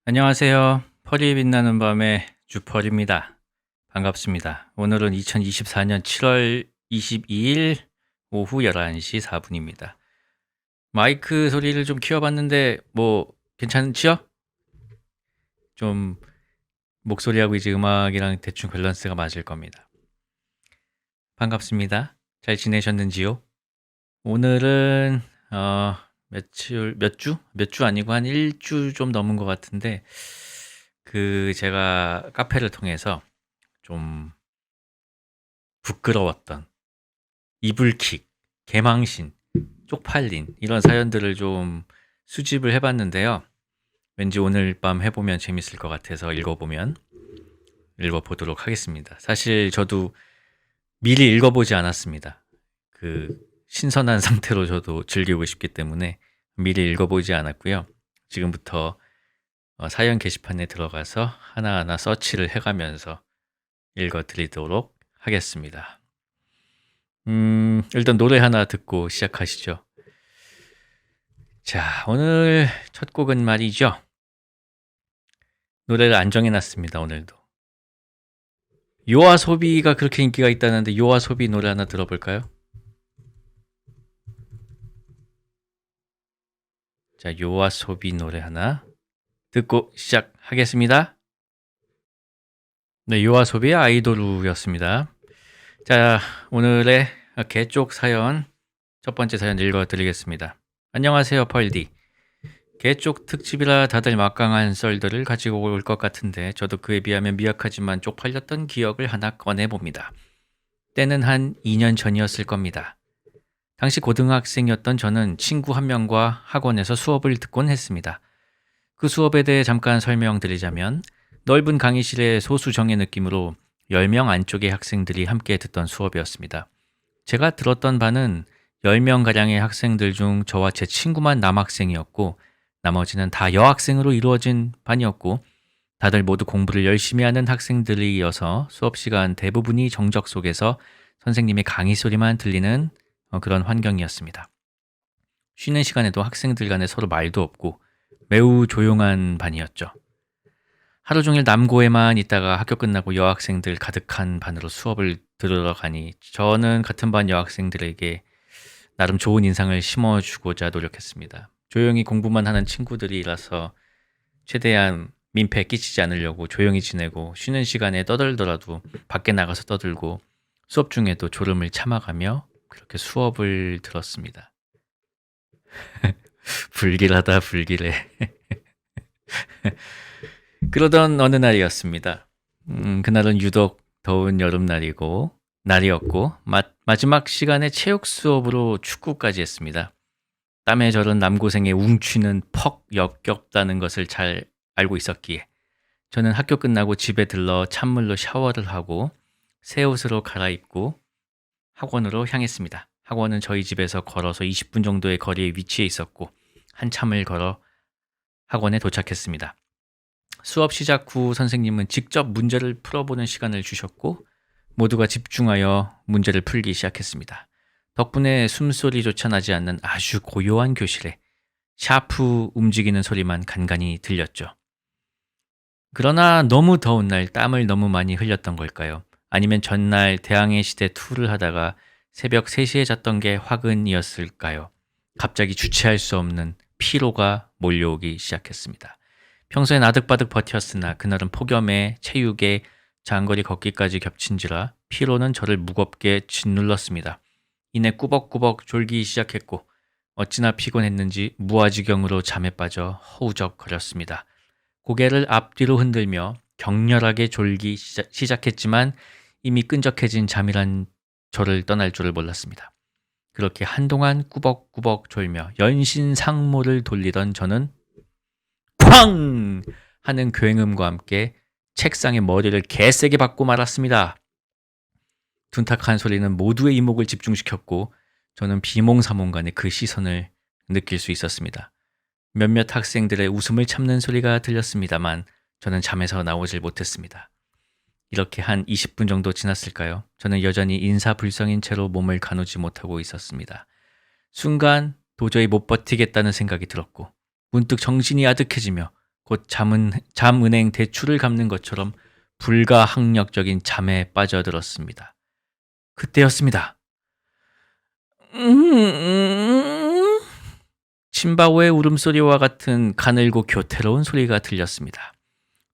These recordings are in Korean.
안녕하세요. 펄이 빛나는 밤의 주펄입니다. 반갑습니다. 오늘은 2024년 7월 22일 오후 11시 4분입니다. 마이크 소리를 좀 키워봤는데 뭐 괜찮지요? 좀 목소리하고 이제 음악이랑 대충 밸런스가 맞을 겁니다. 반갑습니다. 잘 지내셨는지요? 오늘은 몇 주 아니고 한 1주 좀 넘은 것 같은데 제가 카페를 통해서 좀 부끄러웠던 이불킥, 개망신, 쪽팔린 이런 사연들을 좀 수집을 해봤는데요. 왠지 오늘 밤 해보면 재밌을 것 같아서 읽어보도록 하겠습니다. 사실 저도 미리 읽어보지 않았습니다. 신선한 상태로 저도 즐기고 싶기 때문에 미리 읽어보지 않았고요. 지금부터 사연 게시판에 들어가서 하나하나 서치를 해가면서 읽어드리도록 하겠습니다. 일단 노래 하나 듣고 시작하시죠. 자, 오늘 첫 곡은 말이죠. 노래를 안 정해놨습니다, 오늘도. 요아소비가 그렇게 인기가 있다는데 요아소비 노래 하나 들어볼까요? 자, 요아소비 노래 하나 듣고 시작하겠습니다. 네, 요아소비의 아이돌우였습니다. 자, 오늘의 개쪽 사연, 첫 번째 사연 읽어드리겠습니다. 안녕하세요, 펄디. 개쪽 특집이라 다들 막강한 썰들을 가지고 올 것 같은데 저도 그에 비하면 미약하지만 쪽팔렸던 기억을 하나 꺼내봅니다. 때는 한 2년 전이었을 겁니다. 당시 고등학생이었던 저는 친구 한 명과 학원에서 수업을 듣곤 했습니다. 그 수업에 대해 잠깐 설명드리자면 넓은 강의실의 소수정예 느낌으로 10명 안쪽의 학생들이 함께 듣던 수업이었습니다. 제가 들었던 반은 10명가량의 학생들 중 저와 제 친구만 남학생이었고 나머지는 다 여학생으로 이루어진 반이었고 다들 모두 공부를 열심히 하는 학생들이어서 수업 시간 대부분이 정적 속에서 선생님의 강의 소리만 들리는 그런 환경이었습니다. 쉬는 시간에도 학생들 간에 서로 말도 없고 매우 조용한 반이었죠. 하루 종일 남고에만 있다가 학교 끝나고 여학생들 가득한 반으로 수업을 들으러 가니 저는 같은 반 여학생들에게 나름 좋은 인상을 심어주고자 노력했습니다. 조용히 공부만 하는 친구들이라서 최대한 민폐 끼치지 않으려고 조용히 지내고 쉬는 시간에 떠들더라도 밖에 나가서 떠들고 수업 중에도 졸음을 참아가며 그렇게 수업을 들었습니다. 불길하다 불길해. 그러던 어느 날이었습니다. 그날은 유독 더운 날이었고 마지막 시간에 체육 수업으로 축구까지 했습니다. 땀에 절은 남고생의 웅취는 퍽 역겹다는 것을 잘 알고 있었기에 저는 학교 끝나고 집에 들러 찬물로 샤워를 하고 새 옷으로 갈아입고 학원으로 향했습니다. 학원은 저희 집에서 걸어서 20분 정도의 거리에 위치해 있었고 한참을 걸어 학원에 도착했습니다. 수업 시작 후 선생님은 직접 문제를 풀어보는 시간을 주셨고 모두가 집중하여 문제를 풀기 시작했습니다. 덕분에 숨소리조차 나지 않는 아주 고요한 교실에 샤프 움직이는 소리만 간간히 들렸죠. 그러나 너무 더운 날 땀을 너무 많이 흘렸던 걸까요? 아니면 전날 대항해 시대 2를 하다가 새벽 3시에 잤던 게 화근이었을까요? 갑자기 주체할 수 없는 피로가 몰려오기 시작했습니다. 평소엔 아득바득 버텼으나 그날은 폭염에 체육에 장거리 걷기까지 겹친지라 피로는 저를 무겁게 짓눌렀습니다. 이내 꾸벅꾸벅 졸기 시작했고 어찌나 피곤했는지 무아지경으로 잠에 빠져 허우적거렸습니다. 고개를 앞뒤로 흔들며 격렬하게 졸기 시작했지만 이미 끈적해진 잠이란 저를 떠날 줄을 몰랐습니다. 그렇게 한동안 꾸벅꾸벅 졸며 연신상모를 돌리던 저는 쾅! 하는 굉음과 함께 책상에 머리를 개세게 박고 말았습니다. 둔탁한 소리는 모두의 이목을 집중시켰고 저는 비몽사몽간에 그 시선을 느낄 수 있었습니다. 몇몇 학생들의 웃음을 참는 소리가 들렸습니다만 저는 잠에서 나오질 못했습니다. 이렇게 한 20분 정도 지났을까요? 저는 여전히 인사불성인 채로 몸을 가누지 못하고 있었습니다. 순간 도저히 못 버티겠다는 생각이 들었고 문득 정신이 아득해지며 곧 잠은행 대출을 갚는 것처럼 불가항력적인 잠에 빠져들었습니다. 그때였습니다. 침바오의 울음소리와 같은 가늘고 교태로운 소리가 들렸습니다.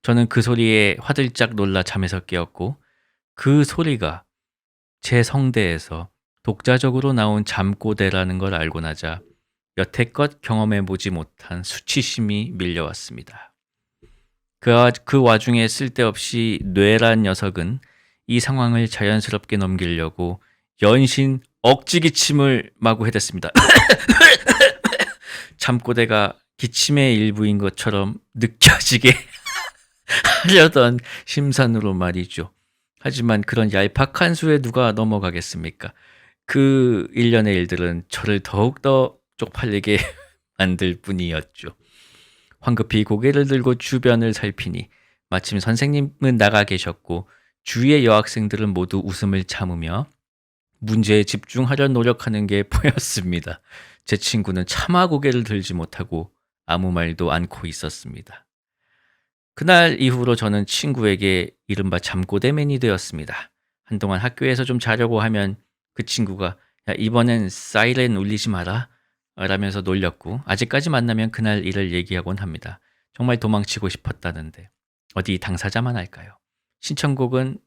저는 그 소리에 화들짝 놀라 잠에서 깨었고 그 소리가 제 성대에서 독자적으로 나온 잠꼬대라는 걸 알고 나자 여태껏 경험해보지 못한 수치심이 밀려왔습니다. 그 와중에 쓸데없이 뇌란 녀석은 이 상황을 자연스럽게 넘기려고 연신 억지 기침을 마구 해댔습니다. 잠꼬대가 기침의 일부인 것처럼 느껴지게 하려던 심산으로 말이죠. 하지만 그런 얄팍한 수에 누가 넘어가겠습니까? 그 일련의 일들은 저를 더욱더 쪽팔리게 만들 뿐이었죠. 황급히 고개를 들고 주변을 살피니 마침 선생님은 나가 계셨고 주위의 여학생들은 모두 웃음을 참으며 문제에 집중하려 노력하는 게 보였습니다. 제 친구는 차마 고개를 들지 못하고 아무 말도 않고 있었습니다. 그날 이후로 저는 친구에게 이른바 잠꼬대맨이 되었습니다. 한동안 학교에서 좀 자려고 하면 그 친구가 야, 이번엔 사이렌 울리지 마라 라면서 놀렸고 아직까지 만나면 그날 일을 얘기하곤 합니다. 정말 도망치고 싶었다는데 어디 당사자만 할까요? 신청곡은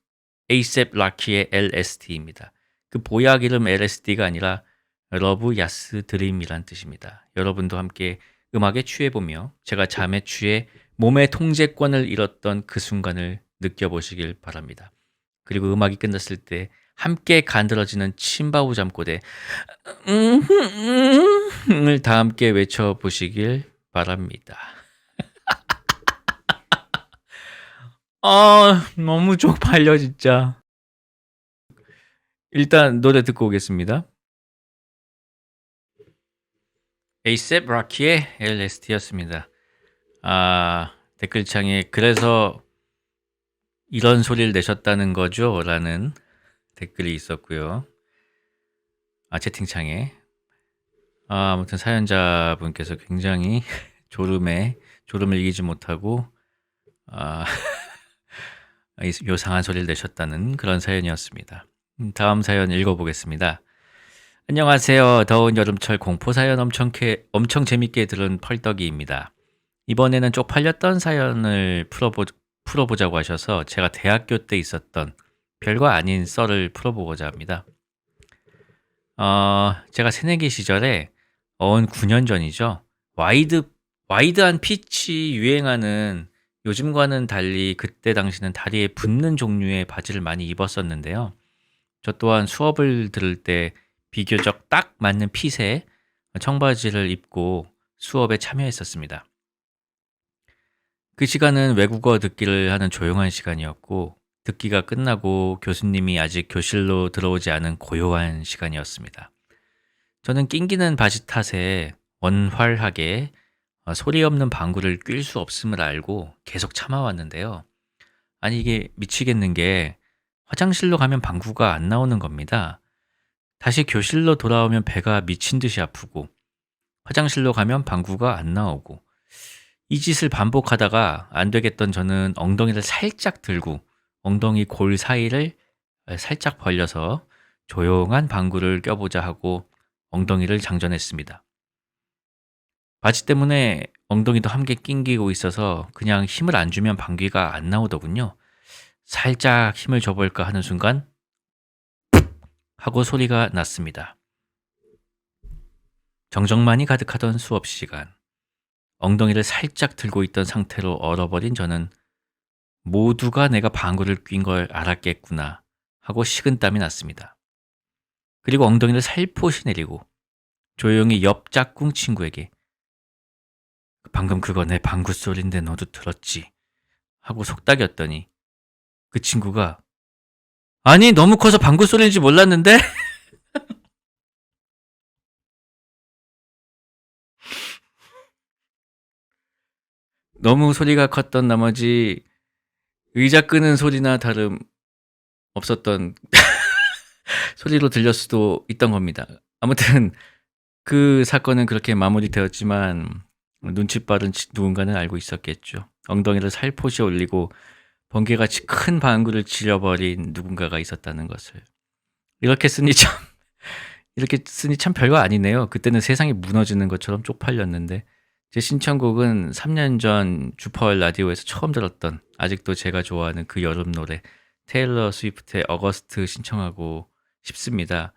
A$AP Rocky의 LSD입니다. 그 보약 이름 LSD가 아니라 러브 야스 드림이란 뜻입니다. 여러분도 함께 음악에 취해보며 제가 잠에 취해 몸의 통제권을 잃었던 그 순간을 느껴보시길 바랍니다. 그리고 음악이 끝났을 때 함께 간드러지는 침바우 잠꼬대 을 다 함께 외쳐보시길 바랍니다. 너무 쪽팔려 진짜. 일단 노래 듣고 오겠습니다. A$AP Rocky의 LSD였습니다. 댓글창에 그래서 이런 소리를 내셨다는 거죠? 라는 댓글이 있었고요. 채팅창에 아무튼 사연자분께서 굉장히 졸음을 이기지 못하고 요상한 소리를 내셨다는 그런 사연이었습니다. 다음 사연 읽어보겠습니다. 안녕하세요. 더운 여름철 공포사연 엄청 재밌게 들은 펄떡이입니다. 이번에는 쪽팔렸던 사연을 풀어보자고 하셔서 제가 대학교 때 있었던 별거 아닌 썰을 풀어보고자 합니다. 제가 새내기 시절에 9년 전이죠. 와이드한 핏이 유행하는 요즘과는 달리 그때 당시는 다리에 붙는 종류의 바지를 많이 입었었는데요. 저 또한 수업을 들을 때 비교적 딱 맞는 핏의 청바지를 입고 수업에 참여했었습니다. 그 시간은 외국어 듣기를 하는 조용한 시간이었고 듣기가 끝나고 교수님이 아직 교실로 들어오지 않은 고요한 시간이었습니다. 저는 낑기는 바지 탓에 원활하게 소리 없는 방구를 낄 수 없음을 알고 계속 참아왔는데요. 아니 이게 미치겠는 게 화장실로 가면 방구가 안 나오는 겁니다. 다시 교실로 돌아오면 배가 미친 듯이 아프고 화장실로 가면 방구가 안 나오고 이 짓을 반복하다가 안 되겠던 저는 엉덩이를 살짝 들고 엉덩이 골 사이를 살짝 벌려서 조용한 방구를 껴보자 하고 엉덩이를 장전했습니다. 바지 때문에 엉덩이도 함께 낑기고 있어서 그냥 힘을 안 주면 방귀가 안 나오더군요. 살짝 힘을 줘볼까 하는 순간 하고 소리가 났습니다. 정적만이 가득하던 수업 시간. 엉덩이를 살짝 들고 있던 상태로 얼어버린 저는 모두가 내가 방구를 낀 걸 알았겠구나 하고 식은땀이 났습니다. 그리고 엉덩이를 살포시 내리고 조용히 옆 짝꿍 친구에게 방금 그거 내 방구 소리인데 너도 들었지? 하고 속닥였더니 그 친구가 아니 너무 커서 방구 소리인지 몰랐는데? 너무 소리가 컸던 나머지 의자 끄는 소리나 다름 없었던 소리로 들렸을 수도 있던 겁니다. 아무튼 그 사건은 그렇게 마무리되었지만 눈치 빠른 누군가는 알고 있었겠죠. 엉덩이를 살포시 올리고 번개같이 큰 방구를 찔려버린 누군가가 있었다는 것을. 이렇게 쓰니 참 이렇게 쓰니 참 별거 아니네요. 그때는 세상이 무너지는 것처럼 쪽팔렸는데 제 신청곡은 3년 전 주퍼월 라디오에서 처음 들었던 아직도 제가 좋아하는 그 여름 노래 테일러 스위프트의 어거스트 신청하고 싶습니다.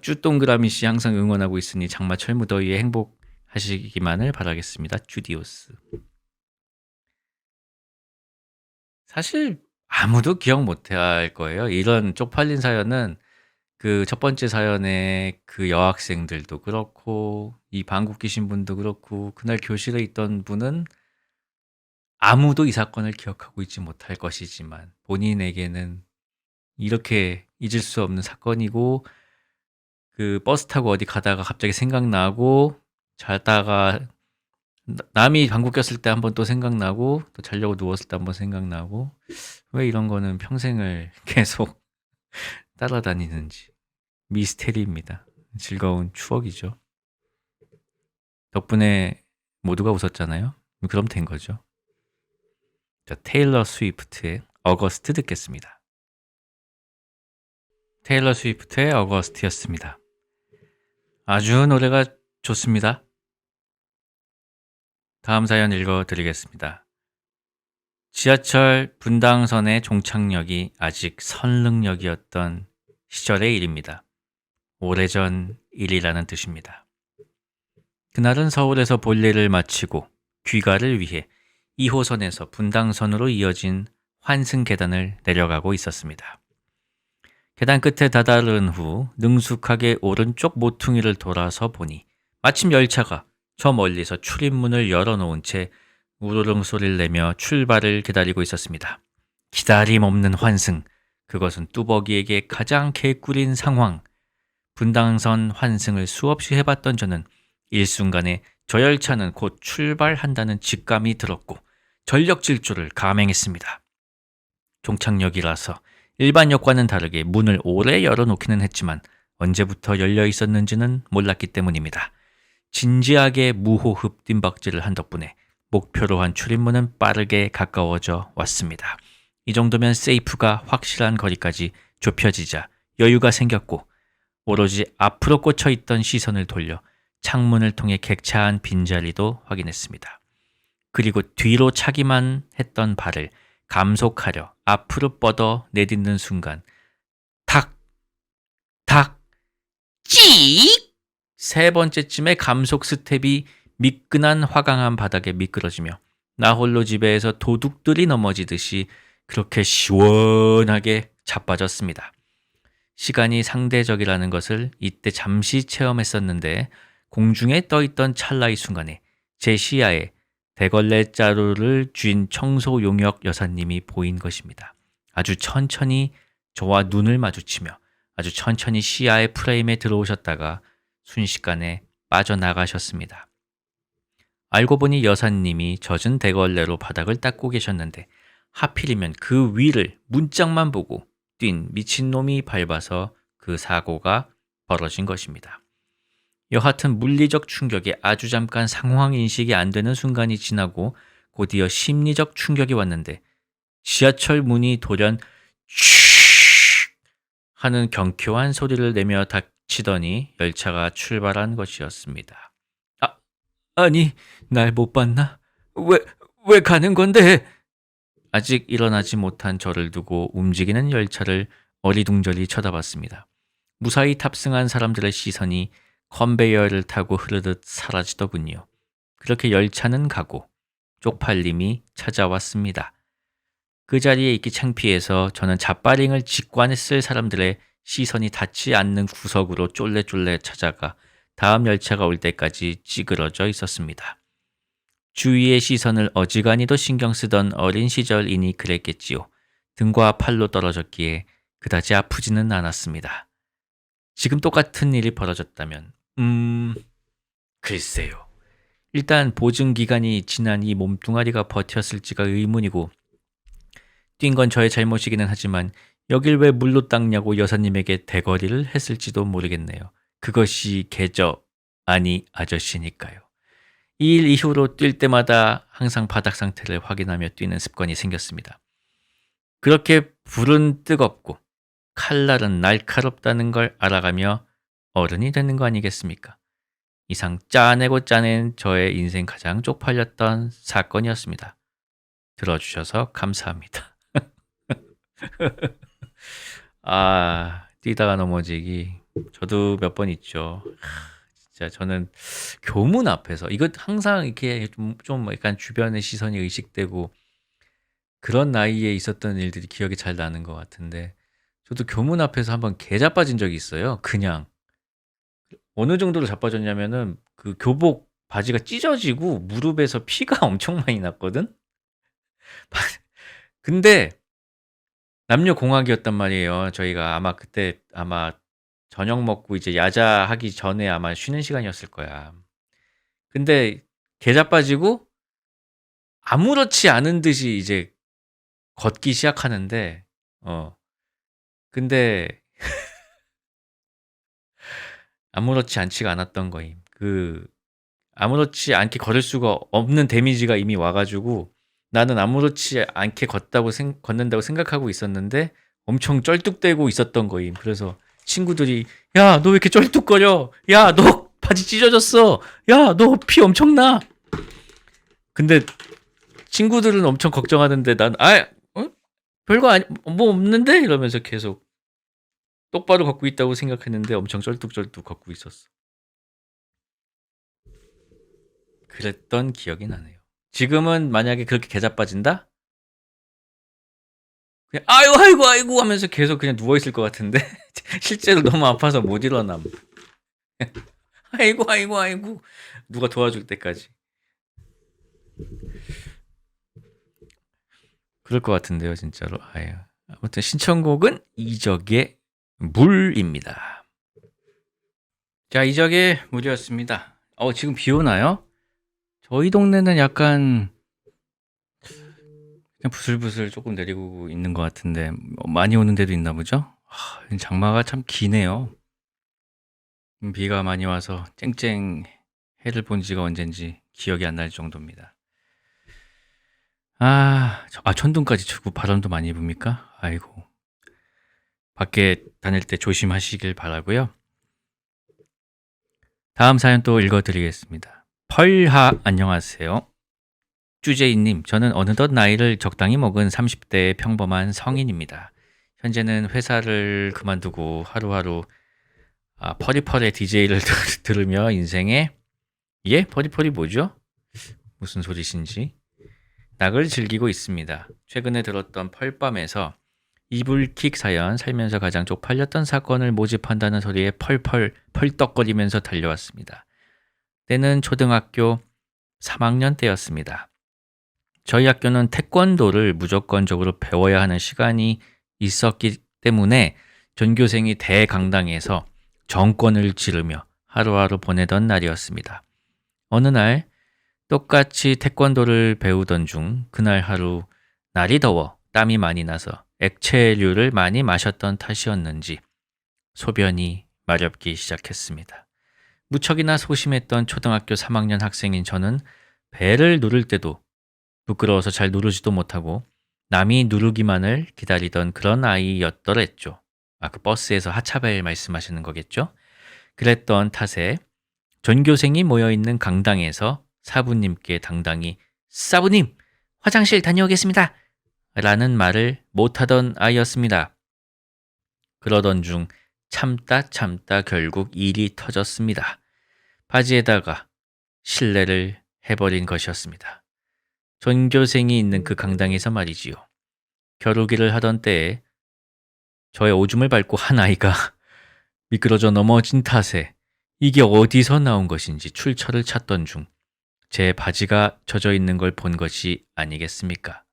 쭈동그라미 씨 항상 응원하고 있으니 장마 철무더위에 행복하시기만을 바라겠습니다. 주디오스. 사실 아무도 기억 못할 거예요. 이런 쪽팔린 사연은 그 첫 번째 사연의 그 여학생들도 그렇고 이 방귀 뀌신 분도 그렇고 그날 교실에 있던 분은 아무도 이 사건을 기억하고 있지 못할 것이지만 본인에게는 이렇게 잊을 수 없는 사건이고 그 버스 타고 어디 가다가 갑자기 생각나고 자다가 남이 방귀 꼈을 때 한번 또 생각나고 또 자려고 누웠을 때 한번 생각나고 왜 이런 거는 평생을 계속 따라다니는지 미스테리입니다. 즐거운 추억이죠. 덕분에 모두가 웃었잖아요. 그럼 된 거죠. 자, 테일러 스위프트의 어거스트 듣겠습니다. 테일러 스위프트의 어거스트였습니다. 아주 노래가 좋습니다. 다음 사연 읽어드리겠습니다. 지하철 분당선의 종착역이 아직 선릉역이었던 시절의 일입니다. 오래전 일이라는 뜻입니다. 그날은 서울에서 볼일을 마치고 귀가를 위해 2호선에서 분당선으로 이어진 환승 계단을 내려가고 있었습니다. 계단 끝에 다다른 후 능숙하게 오른쪽 모퉁이를 돌아서 보니 마침 열차가 저 멀리서 출입문을 열어놓은 채 우르릉 소리를 내며 출발을 기다리고 있었습니다. 기다림 없는 환승, 그것은 뚜벅이에게 가장 개꿀인 상황. 분당선 환승을 수없이 해봤던 저는 일순간에 저 열차는 곧 출발한다는 직감이 들었고 전력 질주를 감행했습니다. 종착역이라서 일반 역과는 다르게 문을 오래 열어놓기는 했지만 언제부터 열려 있었는지는 몰랐기 때문입니다. 진지하게 무호흡 뜀박질을 한 덕분에 목표로 한 출입문은 빠르게 가까워져 왔습니다. 이 정도면 세이프가 확실한 거리까지 좁혀지자 여유가 생겼고 오로지 앞으로 꽂혀있던 시선을 돌려 창문을 통해 객차한 빈자리도 확인했습니다. 그리고 뒤로 차기만 했던 발을 감속하려 앞으로 뻗어 내딛는 순간 탁! 탁! 찍! 세 번째쯤에 감속 스텝이 미끈한 화강한 바닥에 미끄러지며 나 홀로 집에서 도둑들이 넘어지듯이 그렇게 시원하게 자빠졌습니다. 시간이 상대적이라는 것을 이때 잠시 체험했었는데 공중에 떠있던 찰나의 순간에 제 시야에 대걸레 자루를 쥔 청소 용역 여사님이 보인 것입니다. 아주 천천히 저와 눈을 마주치며 아주 천천히 시야의 프레임에 들어오셨다가 순식간에 빠져나가셨습니다. 알고 보니 여사님이 젖은 대걸레로 바닥을 닦고 계셨는데 하필이면 그 위를 문짝만 보고 뛴 미친놈이 밟아서 그 사고가 벌어진 것입니다. 여하튼 물리적 충격에 아주 잠깐 상황 인식이 안 되는 순간이 지나고 곧이어 심리적 충격이 왔는데 지하철 문이 돌연 슉 하는 경쾌한 소리를 내며 닥치더니 열차가 출발한 것이었습니다. 아니, 날 못 봤나? 왜 가는 건데? 아직 일어나지 못한 저를 두고 움직이는 열차를 어리둥절히 쳐다봤습니다. 무사히 탑승한 사람들의 시선이 컨베이어를 타고 흐르듯 사라지더군요. 그렇게 열차는 가고 쪽팔림이 찾아왔습니다. 그 자리에 있기 창피해서 저는 잡바링을 직관했을 사람들의 시선이 닿지 않는 구석으로 쫄래쫄래 찾아가 다음 열차가 올 때까지 찌그러져 있었습니다. 주위의 시선을 어지간히도 신경 쓰던 어린 시절이니 그랬겠지요. 등과 팔로 떨어졌기에 그다지 아프지는 않았습니다. 지금 똑같은 일이 벌어졌다면 글쎄요. 일단 보증 기간이 지난 이 몸뚱아리가 버텼을지가 의문이고 뛴 건 저의 잘못이기는 하지만 여길 왜 물로 닦냐고 여사님에게 대거리를 했을지도 모르겠네요. 그것이 계저 아니 아저씨니까요. 이 일 이후로 뛸 때마다 항상 바닥 상태를 확인하며 뛰는 습관이 생겼습니다. 그렇게 불은 뜨겁고 칼날은 날카롭다는 걸 알아가며 어른이 되는 거 아니겠습니까? 이상 짜내고 짜낸 저의 인생 가장 쪽팔렸던 사건이었습니다. 들어주셔서 감사합니다. 뛰다가 넘어지기. 저도 몇 번 있죠. 진짜 저는 교문 앞에서, 이거 항상 이렇게 좀 약간 주변의 시선이 의식되고 그런 나이에 있었던 일들이 기억이 잘 나는 것 같은데, 저도 교문 앞에서 한번 개 자빠진 적이 있어요. 그냥. 어느 정도로 자빠졌냐면은 그 교복 바지가 찢어지고 무릎에서 피가 엄청 많이 났거든? 근데 남녀공학이었단 말이에요. 저희가 아마 그때 저녁 먹고 이제 야자하기 전에 아마 쉬는 시간이었을 거야. 근데 개 자빠지고 아무렇지 않은 듯이 이제 걷기 시작하는데, 근데 아무렇지 않지가 않았던 거임. 아무렇지 않게 걸을 수가 없는 데미지가 이미 와가지고 나는 아무렇지 않게 걷는다고 생각하고 있었는데 엄청 쩔뚝대고 있었던 거임. 그래서 친구들이, 야, 너 왜 이렇게 쩔뚝거려? 야, 너 바지 찢어졌어. 야, 너 피 엄청 나. 근데 친구들은 엄청 걱정하는데 난, 별거 뭐 없는데? 이러면서 계속 똑바로 걷고 있다고 생각했는데 엄청 쩔뚝쩔뚝 걷고 있었어. 그랬던 기억이 나네요. 지금은 만약에 그렇게 개자 빠진다? 그냥 아이고 하면서 계속 그냥 누워있을 것 같은데 실제로 너무 아파서 못 일어남. 아이고 누가 도와줄 때까지. 그럴 것 같은데요, 진짜로. 아무튼 신청곡은 이적의 물입니다. 자, 이적의 물이었습니다. 지금 비 오나요? 저희 동네는 약간 그냥 부슬부슬 조금 내리고 있는 것 같은데 많이 오는 데도 있나 보죠? 장마가 참 기네요. 비가 많이 와서 쨍쨍 해를 본 지가 언젠지 기억이 안 날 정도입니다. 천둥까지 치고 바람도 많이 붑니까? 아이고. 밖에 다닐 때 조심하시길 바라고요. 다음 사연 또 읽어드리겠습니다. 펄하 안녕하세요. 쭈제이님, 저는 어느덧 나이를 적당히 먹은 30대의 평범한 성인입니다. 현재는 회사를 그만두고 하루하루 퍼리펄의 DJ를 들으며 인생의 퍼리펄이 뭐죠? 무슨 소리신지 낙을 즐기고 있습니다. 최근에 들었던 펄밤에서 이불킥 사연, 살면서 가장 쪽팔렸던 사건을 모집한다는 소리에 펄펄 펄떡거리면서 달려왔습니다. 때는 초등학교 3학년 때였습니다. 저희 학교는 태권도를 무조건적으로 배워야 하는 시간이 있었기 때문에 전교생이 대강당에서 정권을 지르며 하루하루 보내던 날이었습니다. 어느 날 똑같이 태권도를 배우던 중 그날 하루 날이 더워 땀이 많이 나서 액체류를 많이 마셨던 탓이었는지 소변이 마렵기 시작했습니다. 무척이나 소심했던 초등학교 3학년 학생인 저는 배를 누를 때도 부끄러워서 잘 누르지도 못하고 남이 누르기만을 기다리던 그런 아이였더랬죠. 그 버스에서 하차벨 말씀하시는 거겠죠? 그랬던 탓에 전교생이 모여있는 강당에서 사부님께 당당히 사부님, 화장실 다녀오겠습니다. 라는 말을 못하던 아이였습니다. 그러던 중 참다 결국 일이 터졌습니다. 바지에다가 실례를 해버린 것이었습니다. 전교생이 있는 그 강당에서 말이지요. 겨루기를 하던 때에 저의 오줌을 밟고 한 아이가 미끄러져 넘어진 탓에 이게 어디서 나온 것인지 출처를 찾던 중 제 바지가 젖어 있는 걸 본 것이 아니겠습니까?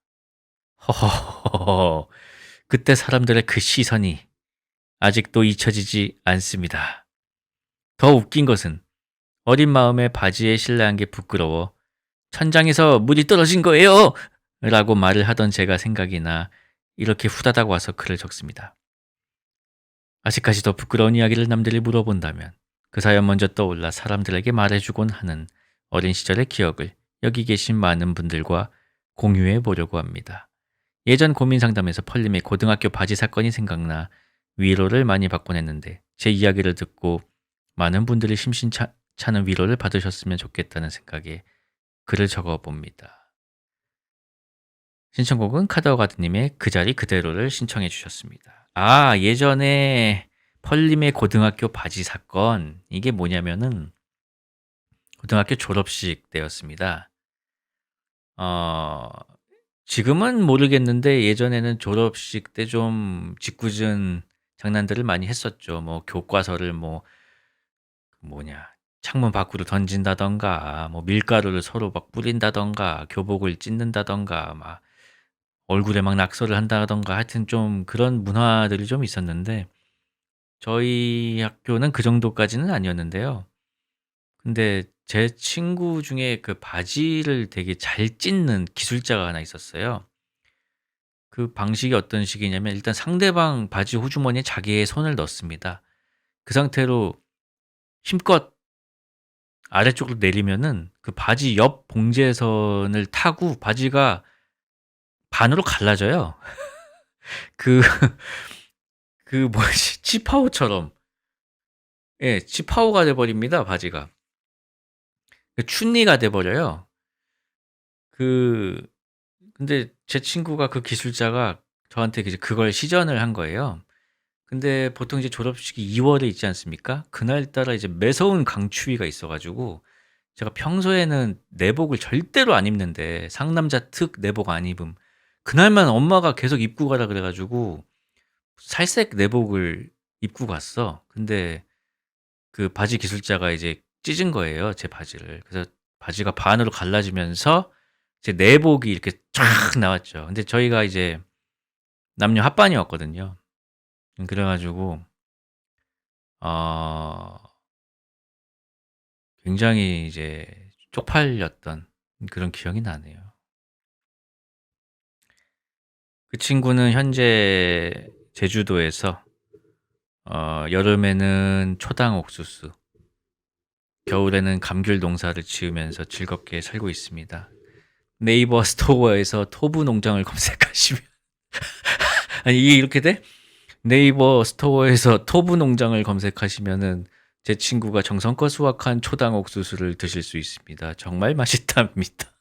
허허허허, 그때 사람들의 그 시선이 아직도 잊혀지지 않습니다. 더 웃긴 것은 어린 마음에 바지에 실례한 게 부끄러워 천장에서 물이 떨어진 거예요! 라고 말을 하던 제가 생각이 나 이렇게 후다닥 와서 글을 적습니다. 아직까지 더 부끄러운 이야기를 남들이 물어본다면 그 사연 먼저 떠올라 사람들에게 말해주곤 하는 어린 시절의 기억을 여기 계신 많은 분들과 공유해 보려고 합니다. 예전 고민 상담에서 펄님의 고등학교 바지 사건이 생각나 위로를 많이 받곤 했는데 제 이야기를 듣고 많은 분들이 심심찮은 위로를 받으셨으면 좋겠다는 생각에 글을 적어봅니다. 신청곡은 카더가드님의 그 자리 그대로를 신청해 주셨습니다. 아, 예전에 펄님의 고등학교 바지 사건, 이게 뭐냐면은 고등학교 졸업식 때였습니다. 지금은 모르겠는데 예전에는 졸업식 때 좀 짓궂은 장난들을 많이 했었죠. 뭐 교과서를 창문 밖으로 던진다던가, 뭐 밀가루를 서로 막 뿌린다던가, 교복을 찢는다던가, 막 얼굴에 막 낙서를 한다던가, 하여튼 좀 그런 문화들이 좀 있었는데 저희 학교는 그 정도까지는 아니었는데요. 근데 제 친구 중에 그 바지를 되게 잘 찢는 기술자가 하나 있었어요. 그 방식이 어떤 식이냐면 일단 상대방 바지 호주머니에 자기의 손을 넣습니다. 그 상태로 힘껏 아래쪽으로 내리면은 그 바지 옆 봉제선을 타고 바지가 반으로 갈라져요. 그 그 뭐지? 치파오처럼. 예, 치파오가 돼 버립니다, 바지가. 그 춘리가 돼 버려요. 그 근데 제 친구가 그 기술자가 저한테 이제 그걸 시전을 한 거예요. 근데 보통 이제 졸업식이 2 월에 있지 않습니까? 그날따라 이제 매서운 강추위가 있어 가지고 제가 평소에는 내복을 절대로 안 입는데 상남자 특 내복 안 입음. 그날만 엄마가 계속 입고 가라 그래 가지고 살색 내복을 입고 갔어. 근데 그 바지 기술자가 이제 찢은 거예요, 제 바지를. 그래서 바지가 반으로 갈라지면서 제 내복이 이렇게 쫙 나왔죠. 근데 저희가 이제 남녀 합반이었거든요. 그래 가지고 어 굉장히 이제 쪽팔렸던 그런 기억이 나네요. 그 친구는 현재 제주도에서 여름에는 초당 옥수수, 겨울에는 감귤 농사를 지으면서 즐겁게 살고 있습니다. 네이버 스토어에서 토부 농장을 검색하시면 아니 이게 이렇게 돼? 네이버 스토어에서 토부 농장을 검색하시면은 제 친구가 정성껏 수확한 초당 옥수수를 드실 수 있습니다. 정말 맛있답니다.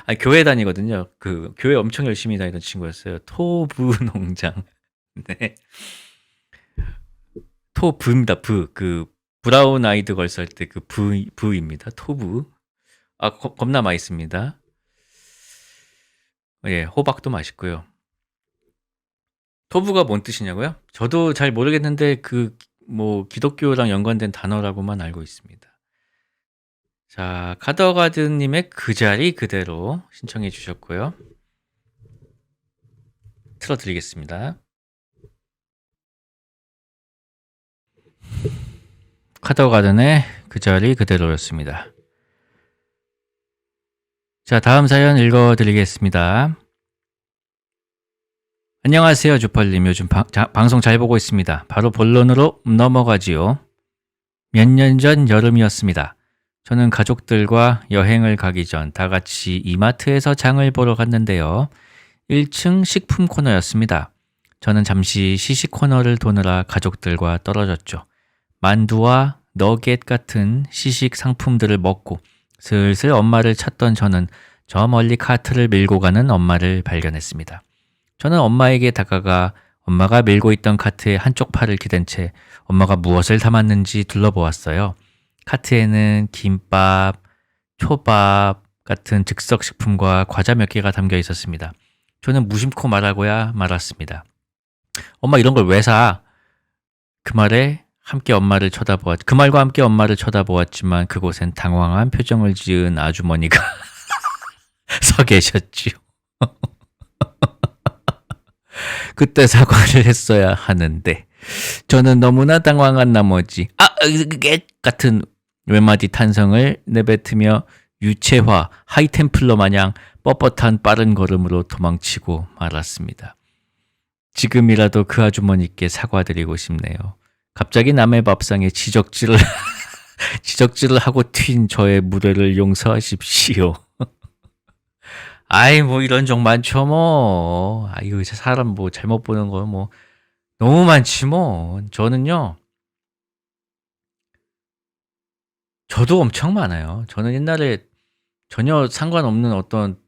아니 교회 다니거든요. 그 교회 엄청 열심히 다니던 친구였어요. 토부 농장. 네. 토부입니다. 부. 그 브라운 아이드 걸스 할 때 그 부입니다. 토부. 아, 겁나 맛있습니다. 예, 호박도 맛있고요. 토부가 뭔 뜻이냐고요? 저도 잘 모르겠는데 그 뭐 기독교랑 연관된 단어라고만 알고 있습니다. 자, 카더가드님의 그 자리 그대로 신청해 주셨고요. 틀어드리겠습니다. 카더가든의 그 자리 그대로였습니다. 자, 다음 사연 읽어드리겠습니다. 안녕하세요, 주펄님. 요즘 방송 잘 보고 있습니다. 바로 본론으로 넘어가지요. 몇 년 전 여름이었습니다. 저는 가족들과 여행을 가기 전 다 같이 이마트에서 장을 보러 갔는데요. 1층 식품 코너였습니다. 저는 잠시 시식 코너를 도느라 가족들과 떨어졌죠. 만두와 너겟 같은 시식 상품들을 먹고 슬슬 엄마를 찾던 저는 저 멀리 카트를 밀고 가는 엄마를 발견했습니다. 저는 엄마에게 다가가 엄마가 밀고 있던 카트의 한쪽 팔을 기댄 채 엄마가 무엇을 담았는지 둘러보았어요. 카트에는 김밥, 초밥 같은 즉석식품과 과자 몇 개가 담겨 있었습니다. 저는 무심코 말하고야 말았습니다. 엄마 이런 걸 왜 사? 그 말과 함께 엄마를 쳐다보았지만 그곳엔 당황한 표정을 지은 아주머니가 서 계셨지요. 그때 사과를 했어야 하는데 저는 너무나 당황한 나머지 같은 외마디 탄성을 내뱉으며 유채화 하이템플러 마냥 뻣뻣한 빠른 걸음으로 도망치고 말았습니다. 지금이라도 그 아주머니께 사과드리고 싶네요. 갑자기 남의 밥상에 지적질을 지적질을 하고 튄 저의 무례를 용서하십시오. 아이, 뭐 이런 적 많죠, 뭐. 아이고, 사람 뭐 잘못 보는 거 뭐 너무 많지, 뭐. 저도 엄청 많아요. 저는 옛날에 전혀 상관없는 어떤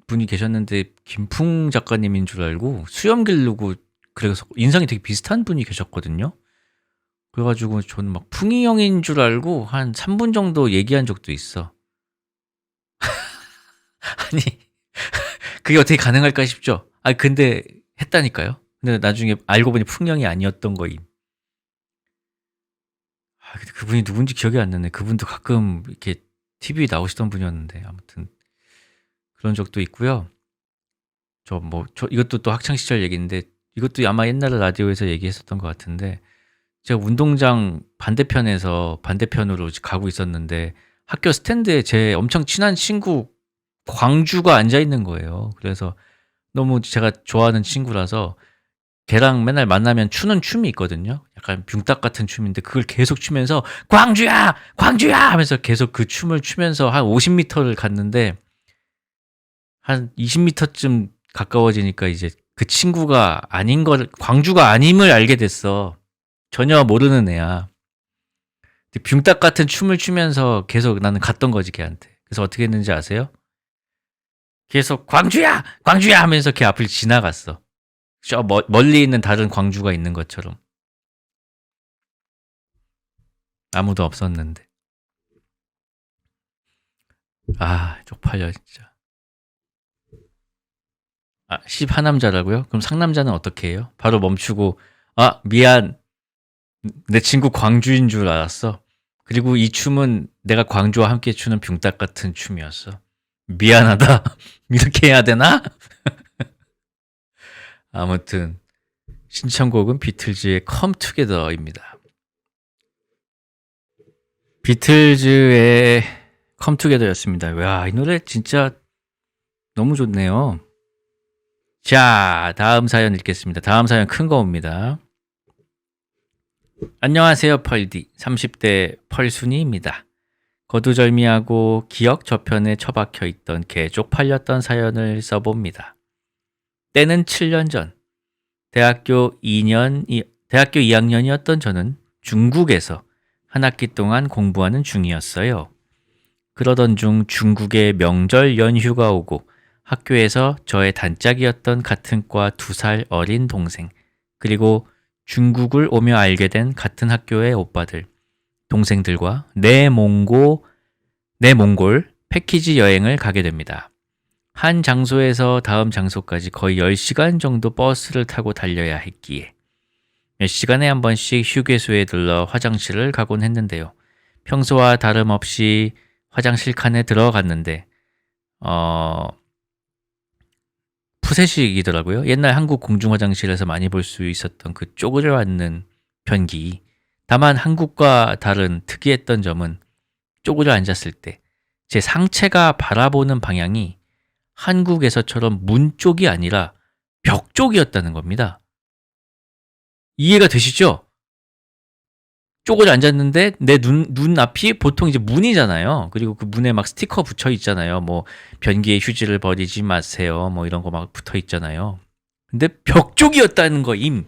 분이 계셨는데 김풍 작가님인 줄 알고 수염 기르고 그래서 인상이 되게 비슷한 분이 계셨거든요. 그래가지고 저는 막 풍이 형인 줄 알고 한 3분 정도 얘기한 적도 있어. 아니, 그게 어떻게 가능할까 싶죠? 아, 근데 했다니까요. 근데 나중에 알고 보니 풍 형이 아니었던 거임. 아, 근데 그분이 누군지 기억이 안 나네. 그분도 가끔 이렇게 TV에 나오시던 분이었는데 아무튼 그런 적도 있고요. 이것도 또 학창 시절 얘기인데 이것도 아마 옛날에 라디오에서 얘기했었던 것 같은데 제가 운동장 반대편으로 가고 있었는데 학교 스탠드에 제 엄청 친한 친구 광주가 앉아 있는 거예요. 그래서 너무 제가 좋아하는 친구라서 걔랑 맨날 만나면 추는 춤이 있거든요. 약간 붕딱 같은 춤인데 그걸 계속 추면서 광주야! 광주야! 하면서 계속 그 춤을 추면서 한 50m를 갔는데 한 20m쯤 가까워지니까 이제 그 친구가 광주가 아님을 알게 됐어. 전혀 모르는 애야. 붕딱 같은 춤을 추면서 계속 나는 갔던 거지, 걔한테. 그래서 어떻게 했는지 아세요? 계속 광주야! 광주야! 하면서 걔 앞을 지나갔어. 저 멀리 있는 다른 광주가 있는 것처럼. 아무도 없었는데. 아, 쪽팔려, 진짜. 아, 10하남자라고요? 그럼 상남자는 어떻게 해요? 바로 멈추고, 아, 미안. 내 친구 광주인 줄 알았어. 그리고 이 춤은 내가 광주와 함께 추는 붕딱 같은 춤이었어. 미안하다. 이렇게 해야 되나? 아무튼 신청곡은 비틀즈의 Come Together입니다. 비틀즈의 Come Together였습니다. 와, 이 노래 진짜 너무 좋네요. 자, 다음 사연 읽겠습니다. 다음 사연 큰 거입니다. 안녕하세요, 펄디. 30대 펄순이입니다. 거두절미하고 기억 저편에 처박혀 있던 개 쪽팔렸던 사연을 써봅니다. 때는 7년 전, 대학교 2학년이었던 저는 중국에서 한 학기 동안 공부하는 중이었어요. 그러던 중 중국의 명절 연휴가 오고 학교에서 저의 단짝이었던 같은 과 2살 어린 동생, 그리고 중국을 오며 알게 된 같은 학교의 오빠들, 동생들과 내몽골 패키지 여행을 가게 됩니다. 한 장소에서 다음 장소까지 거의 10시간 정도 버스를 타고 달려야 했기에 몇 시간에 한 번씩 휴게소에 들러 화장실을 가곤 했는데요. 평소와 다름없이 화장실 칸에 들어갔는데 푸세식이더라고요. 옛날 한국 공중화장실에서 많이 볼 수 있었던 그 쪼그려 앉는 변기. 다만 한국과 다른 특이했던 점은 쪼그려 앉았을 때 제 상체가 바라보는 방향이 한국에서처럼 문 쪽이 아니라 벽 쪽이었다는 겁니다. 이해가 되시죠? 쪼그려 앉았는데 내 눈앞이 보통 이제 문이잖아요. 그리고 그 문에 막 스티커 붙여 있잖아요. 뭐 변기에 휴지를 버리지 마세요. 뭐 이런 거 막 붙어 있잖아요. 근데 벽 쪽이었다는 거임.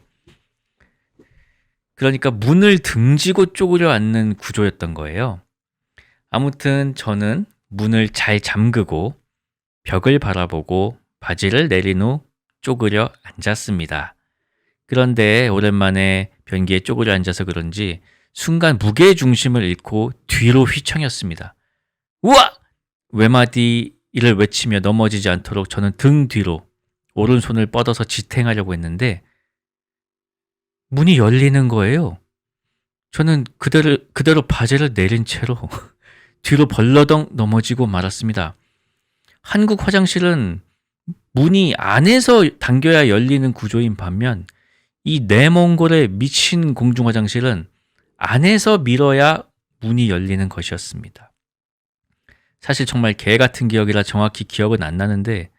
그러니까 문을 등지고 쪼그려 앉는 구조였던 거예요. 아무튼 저는 문을 잘 잠그고 벽을 바라보고 바지를 내린 후 쪼그려 앉았습니다. 그런데 오랜만에 변기에 쪼그려 앉아서 그런지 순간 무게중심을 잃고 뒤로 휘청였습니다. 우와! 외마디를 외치며 넘어지지 않도록 저는 등 뒤로 오른손을 뻗어서 지탱하려고 했는데 문이 열리는 거예요. 저는 그대로 바지를 내린 채로 뒤로 벌러덩 넘어지고 말았습니다. 한국 화장실은 문이 안에서 당겨야 열리는 구조인 반면 이 내몽골의 미친 공중화장실은 안에서 밀어야 문이 열리는 것이었습니다. 사실 정말 개 같은 기억이라 정확히 기억은 안 나는데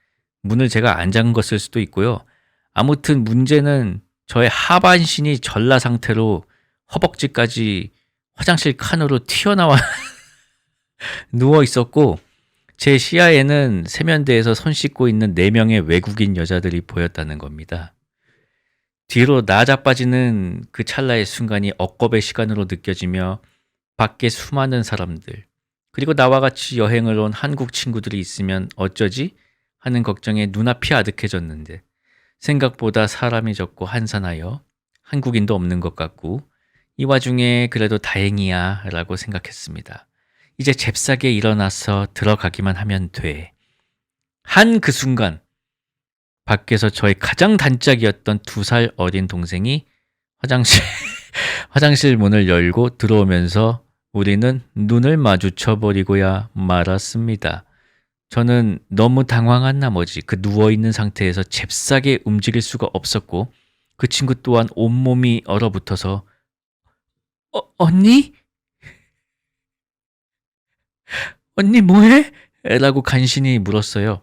문을 제가 안 잠근 것일 수도 있고요. 아무튼 문제는 저의 하반신이 전라 상태로 허벅지까지 화장실 칸으로 튀어나와 누워 있었고 제 시야에는 세면대에서 손 씻고 있는 4명의 외국인 여자들이 보였다는 겁니다. 뒤로 나자빠지는 그 찰나의 순간이 억겁의 시간으로 느껴지며 밖에 수많은 사람들, 그리고 나와 같이 여행을 온 한국 친구들이 있으면 어쩌지? 하는 걱정에 눈앞이 아득해졌는데 생각보다 사람이 적고 한산하여 한국인도 없는 것 같고 이 와중에 그래도 다행이야 라고 생각했습니다. 이제 잽싸게 일어나서 들어가기만 하면 돼. 한 그 순간 밖에서 저의 가장 단짝이었던 2살 어린 동생이 화장실 문을 열고 들어오면서 우리는 눈을 마주쳐버리고야 말았습니다. 저는 너무 당황한 나머지 그 누워있는 상태에서 잽싸게 움직일 수가 없었고 그 친구 또한 온몸이 얼어붙어서 언니? 언니 뭐해? 라고 간신히 물었어요.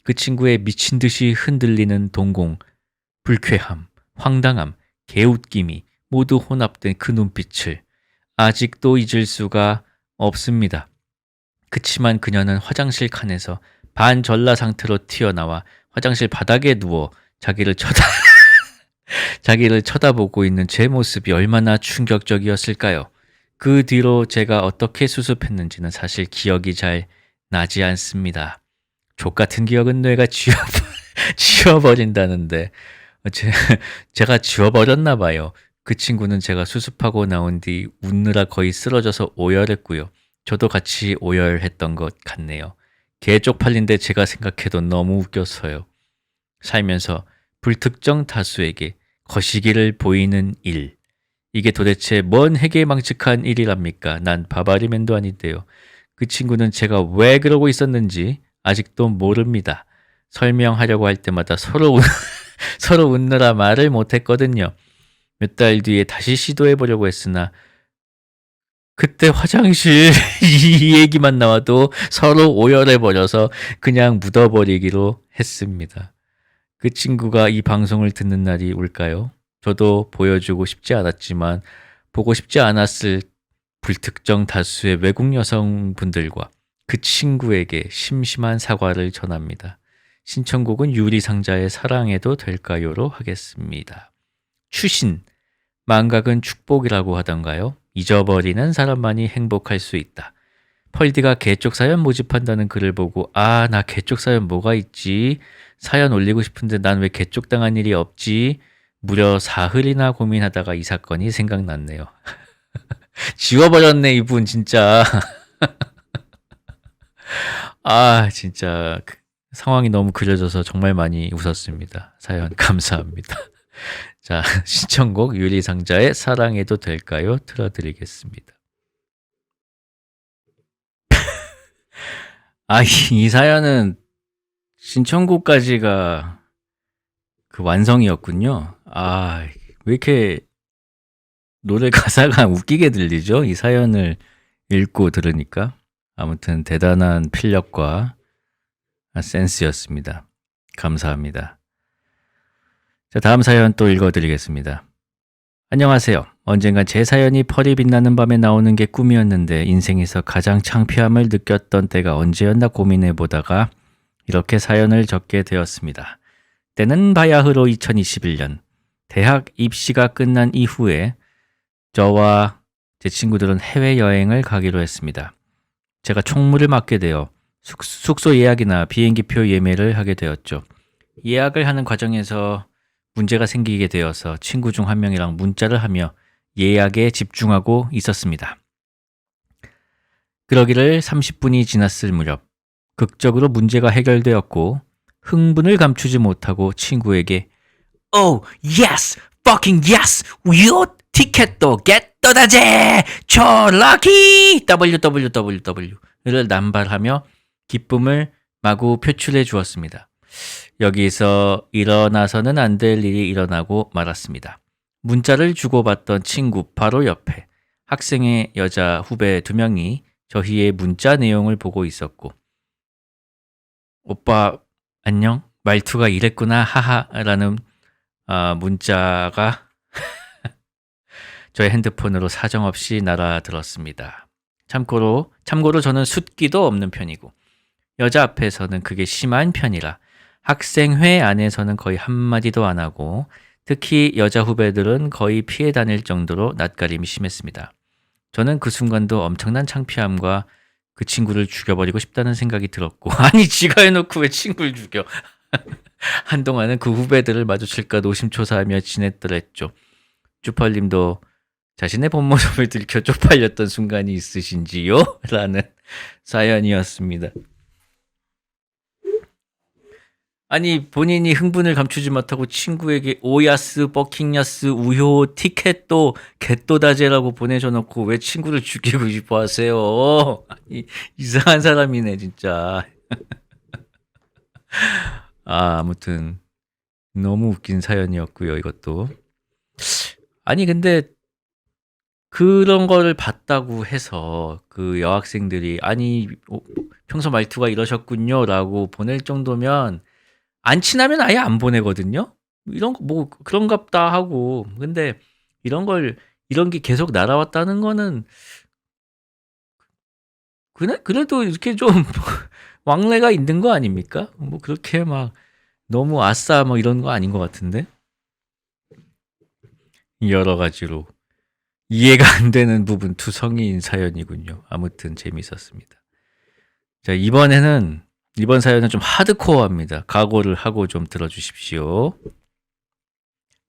그 친구의 미친 듯이 흔들리는 동공, 불쾌함, 황당함, 개웃김이 모두 혼합된 그 눈빛을 아직도 잊을 수가 없습니다. 그치만 그녀는 화장실 칸에서 반전라 상태로 튀어나와 화장실 바닥에 누워 자기를 쳐다보고 있는 제 모습이 얼마나 충격적이었을까요? 그 뒤로 제가 어떻게 수습했는지는 사실 기억이 잘 나지 않습니다. 족같은 기억은 뇌가 지워버린다는데 제가 지워버렸나 봐요. 그 친구는 제가 수습하고 나온 뒤 웃느라 거의 쓰러져서 오열했고요. 저도 같이 오열했던 것 같네요. 개 쪽팔린데 제가 생각해도 너무 웃겨서요. 살면서 불특정 다수에게 거시기를 보이는 일. 이게 도대체 뭔 해괴망측한 일이랍니까? 난 바바리맨도 아닌데요. 그 친구는 제가 왜 그러고 있었는지 아직도 모릅니다. 설명하려고 할 때마다 서로 웃느라 말을 못했거든요. 몇 달 뒤에 다시 시도해보려고 했으나 그때 화장실 이 얘기만 나와도 서로 오열해버려서 그냥 묻어버리기로 했습니다. 그 친구가 이 방송을 듣는 날이 올까요? 저도 보여주고 싶지 않았지만 보고 싶지 않았을 불특정 다수의 외국 여성분들과 그 친구에게 심심한 사과를 전합니다. 신청곡은 유리상자의 사랑해도 될까요로 하겠습니다. 추신, 망각은 축복이라고 하던가요? 잊어버리는 사람만이 행복할 수 있다. 펄디가 개쪽 사연 모집한다는 글을 보고 나 개쪽 사연 뭐가 있지? 사연 올리고 싶은데 난 왜 개쪽 당한 일이 없지? 무려 사흘이나 고민하다가 이 사건이 생각났네요. 지워버렸네 이분 진짜. 진짜 상황이 너무 그려져서 정말 많이 웃었습니다. 사연 감사합니다. 자, 신청곡 유리상자의 사랑해도 될까요? 틀어드리겠습니다. 이 사연은 신청곡까지가 그 완성이었군요. 왜 이렇게 노래 가사가 웃기게 들리죠? 이 사연을 읽고 들으니까. 아무튼 대단한 필력과 센스였습니다. 감사합니다. 자, 다음 사연 또 읽어드리겠습니다. 안녕하세요. 언젠간 제 사연이 펄이 빛나는 밤에 나오는 게 꿈이었는데 인생에서 가장 창피함을 느꼈던 때가 언제였나 고민해보다가 이렇게 사연을 적게 되었습니다. 때는 바야흐로 2021년 대학 입시가 끝난 이후에 저와 제 친구들은 해외여행을 가기로 했습니다. 제가 총무를 맡게 되어 숙소 예약이나 비행기표 예매를 하게 되었죠. 예약을 하는 과정에서 문제가 생기게 되어서 친구 중 한 명이랑 문자를 하며 예약에 집중하고 있었습니다. 그러기를 30분이 지났을 무렵 극적으로 문제가 해결되었고 흥분을 감추지 못하고 친구에게 Oh, yes! Fucking yes! 요 티켓도 겟떠다제! 저 럭키! WWWW를 남발하며 기쁨을 마구 표출해 주었습니다. 여기서 일어나서는 안 될 일이 일어나고 말았습니다. 문자를 주고받던 친구 바로 옆에 학생의 여자 후배 2명이 저희의 문자 내용을 보고 있었고 오빠 안녕? 말투가 이랬구나 하하 라는 문자가 저의 핸드폰으로 사정없이 날아들었습니다. 참고로 저는 숫기도 없는 편이고 여자 앞에서는 그게 심한 편이라 학생회 안에서는 거의 한마디도 안 하고 특히 여자 후배들은 거의 피해 다닐 정도로 낯가림이 심했습니다. 저는 그 순간도 엄청난 창피함과 그 친구를 죽여버리고 싶다는 생각이 들었고 아니 지가 해놓고 왜 친구를 죽여. 한동안은 그 후배들을 마주칠까 노심초사하며 지냈더랬죠. 쭈펄님도 자신의 본 모습을 들켜 쪽팔렸던 순간이 있으신지요? 라는 사연이었습니다. 아니 본인이 흥분을 감추지 못하고 친구에게 오야스, 버킹야스, 우효, 티켓도 개또다제라고 보내줘놓고 왜 친구를 죽이고 싶어 하세요? 아니, 이상한 사람이네 진짜. 아무튼 너무 웃긴 사연이었고요 이것도. 아니 근데 그런 거를 봤다고 해서 그 여학생들이 아니 평소 말투가 이러셨군요 라고 보낼 정도면 안 친하면 아예 안 보내거든요. 이런 거 뭐 그런갑다 하고. 근데 이런 게 계속 날아왔다는 거는 그래도 이렇게 좀 왕래가 있는 거 아닙니까? 뭐 그렇게 막 너무 아싸 뭐 이런 거 아닌 것 같은데. 여러 가지로 이해가 안 되는 부분 투성이인 사연이군요. 아무튼 재밌었습니다. 자, 이번 사연은 좀 하드코어합니다. 각오를 하고 좀 들어주십시오.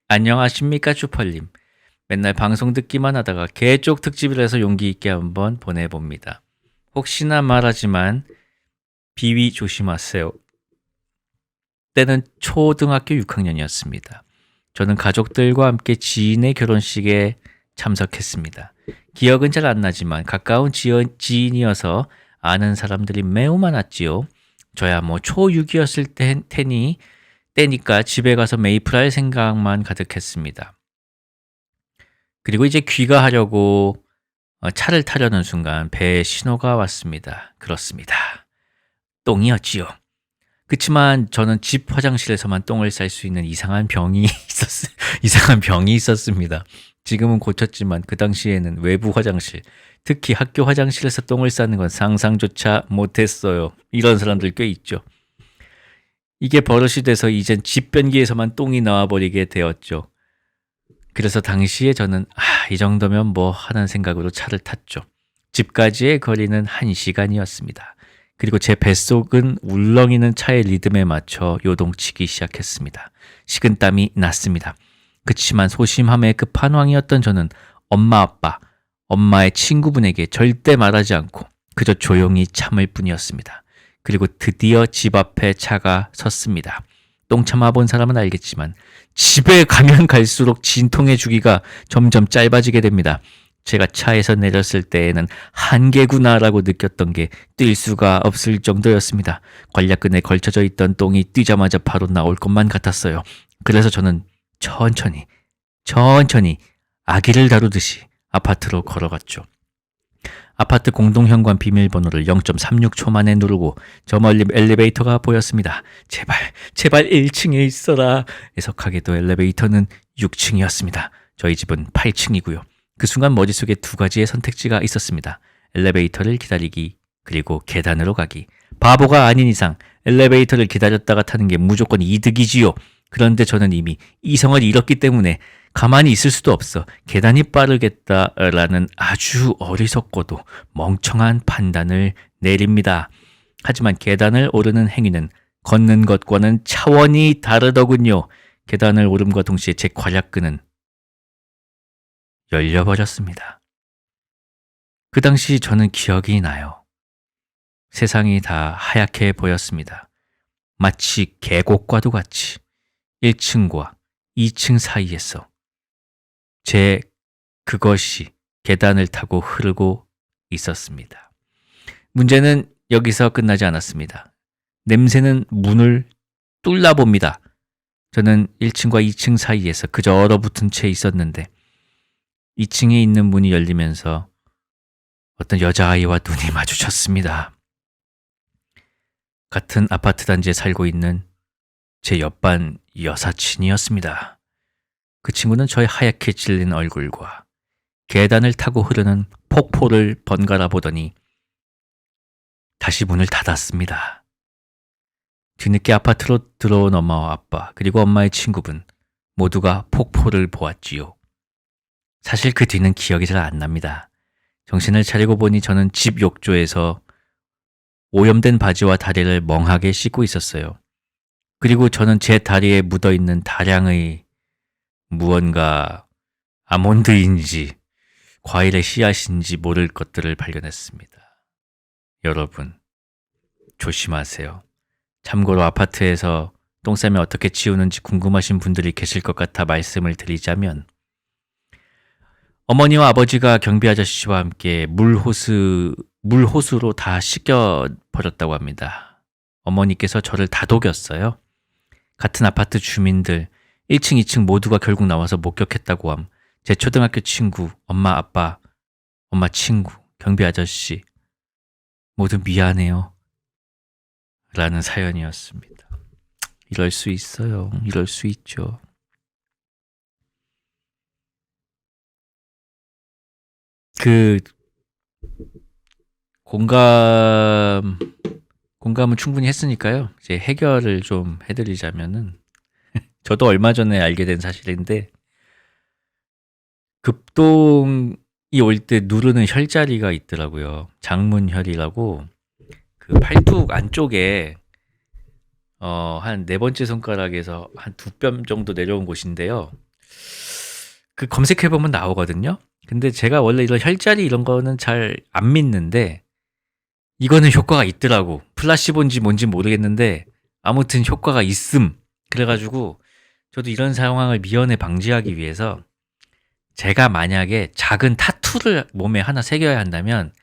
안녕하십니까 쭈펄님. 맨날 방송 듣기만 하다가 개쪽 특집을 해서 용기 있게 한번 보내봅니다. 혹시나 말하지만 비위 조심하세요. 때는 초등학교 6학년이었습니다. 저는 가족들과 함께 지인의 결혼식에 참석했습니다. 기억은 잘 안 나지만 가까운 지인이어서 아는 사람들이 매우 많았지요. 저야 뭐 초6이었을 때니까 집에 가서 메이플 할 생각만 가득했습니다. 그리고 이제 귀가하려고 차를 타려는 순간 배에 신호가 왔습니다. 그렇습니다. 똥이었지요. 그치만 저는 집 화장실에서만 똥을 쌀 수 있는 이상한 병이 있었습니다. 지금은 고쳤지만 그 당시에는 외부 화장실, 특히 학교 화장실에서 똥을 싸는 건 상상조차 못했어요. 이런 사람들 꽤 있죠. 이게 버릇이 돼서 이젠 집 변기에서만 똥이 나와버리게 되었죠. 그래서 당시에 저는 이 정도면 뭐 하는 생각으로 차를 탔죠. 집까지의 거리는 1시간이었습니다. 그리고 제 뱃속은 울렁이는 차의 리듬에 맞춰 요동치기 시작했습니다. 식은땀이 났습니다. 그치만 소심함의 끝판왕이었던 저는 엄마 아빠, 엄마의 친구분에게 절대 말하지 않고 그저 조용히 참을 뿐이었습니다. 그리고 드디어 집 앞에 차가 섰습니다. 똥 참아본 사람은 알겠지만 집에 가면 갈수록 진통의 주기가 점점 짧아지게 됩니다. 제가 차에서 내렸을 때에는 한계구나라고 느꼈던 게 뛸 수가 없을 정도였습니다. 관략근에 걸쳐져 있던 똥이 뛰자마자 바로 나올 것만 같았어요. 그래서 저는 천천히 아기를 다루듯이 아파트로 걸어갔죠. 아파트 공동현관 비밀번호를 0.36초 만에 누르고 저 멀리 엘리베이터가 보였습니다. 제발 1층에 있어라. 애석하게도 엘리베이터는 6층이었습니다. 저희 집은 8층이고요. 그 순간 머릿속에 두 가지의 선택지가 있었습니다. 엘리베이터를 기다리기, 그리고 계단으로 가기. 바보가 아닌 이상 엘리베이터를 기다렸다가 타는 게 무조건 이득이지요. 그런데 저는 이미 이성을 잃었기 때문에 가만히 있을 수도 없어 계단이 빠르겠다라는 아주 어리석고도 멍청한 판단을 내립니다. 하지만 계단을 오르는 행위는 걷는 것과는 차원이 다르더군요. 계단을 오름과 동시에 제 관략근은 열려버렸습니다. 그 당시 저는 기억이 나요. 세상이 다 하얗게 보였습니다. 마치 계곡과도 같이 1층과 2층 사이에서 그것이 계단을 타고 흐르고 있었습니다. 문제는 여기서 끝나지 않았습니다. 냄새는 문을 뚫나봅니다. 저는 1층과 2층 사이에서 그저 얼어붙은 채 있었는데 2층에 있는 문이 열리면서 어떤 여자아이와 눈이 마주쳤습니다. 같은 아파트 단지에 살고 있는 제 옆반 여사친이었습니다. 그 친구는 저의 하얗게 질린 얼굴과 계단을 타고 흐르는 폭포를 번갈아 보더니 다시 문을 닫았습니다. 뒤늦게 아파트로 들어온 엄마와 아빠 그리고 엄마의 친구분 모두가 폭포를 보았지요. 사실 그 뒤는 기억이 잘 안 납니다. 정신을 차리고 보니 저는 집 욕조에서 오염된 바지와 다리를 멍하게 씻고 있었어요. 그리고 저는 제 다리에 묻어있는 다량의 무언가 아몬드인지 과일의 씨앗인지 모를 것들을 발견했습니다. 여러분, 조심하세요. 참고로 아파트에서 똥 싸면 어떻게 치우는지 궁금하신 분들이 계실 것 같아 말씀을 드리자면 어머니와 아버지가 경비 아저씨와 함께 물호수로 다 씻겨버렸다고 합니다. 어머니께서 저를 다독였어요. 같은 아파트 주민들 1층, 2층 모두가 결국 나와서 목격했다고 함. 제 초등학교 친구, 엄마, 아빠, 엄마 친구, 경비 아저씨 모두 미안해요. 라는 사연이었습니다. 이럴 수 있어요. 이럴 수 있죠. 그 공감은 충분히 했으니까요. 이제 해결을 좀 해드리자면은 저도 얼마 전에 알게 된 사실인데 급동이 올 때 누르는 혈자리가 있더라고요. 장문혈이라고 그 팔뚝 안쪽에 한 네 번째 손가락에서 한 두 뼘 정도 내려온 곳인데요. 그 검색해보면 나오거든요. 근데 제가 원래 이런 혈자리 이런 거는 잘 안 믿는데 이거는 효과가 있더라고. 플라시보인지 뭔지 모르겠는데 아무튼 효과가 있음. 그래가지고 저도 이런 상황을 미연에 방지하기 위해서 제가 만약에 작은 타투를 몸에 하나 새겨야 한다면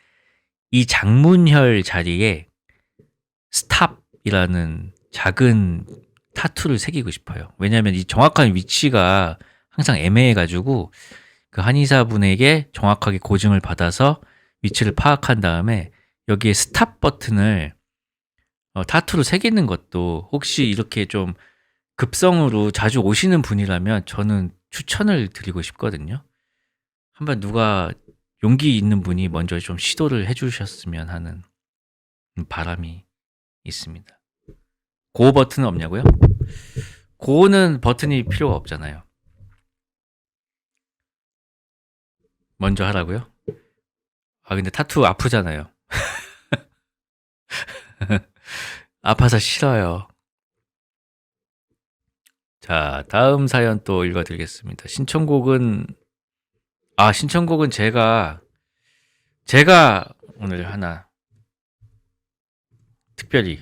이 장문혈 자리에 스탑이라는 작은 타투를 새기고 싶어요. 왜냐하면 이 정확한 위치가 항상 애매해가지고 그 한의사분에게 정확하게 고증을 받아서 위치를 파악한 다음에 여기에 스탑 버튼을 타투로 새기는 것도 혹시 이렇게 좀 급성으로 자주 오시는 분이라면 저는 추천을 드리고 싶거든요. 한번 누가 용기 있는 분이 먼저 좀 시도를 해주셨으면 하는 바람이 있습니다. 고 버튼은 없냐고요? 고는 버튼이 필요가 없잖아요. 먼저 하라고요? 아 근데 타투 아프잖아요. 아파서 싫어요. 자, 다음 사연 또 읽어드리겠습니다. 신청곡은 제가 오늘 하나 특별히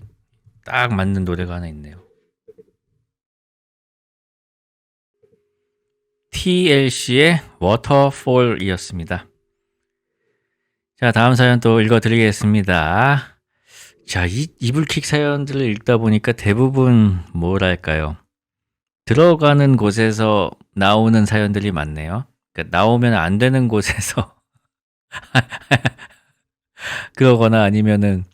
딱 맞는 노래가 하나 있네요. TLC의 Waterfall이었습니다. 자, 다음 사연 또 읽어드리겠습니다. 자, 이 이불킥 사연들을 읽다 보니까 대부분 뭐랄까요? 들어가는 곳에서 나오는 사연들이 많네요. 그러니까 나오면 안 되는 곳에서 그러거나 아니면은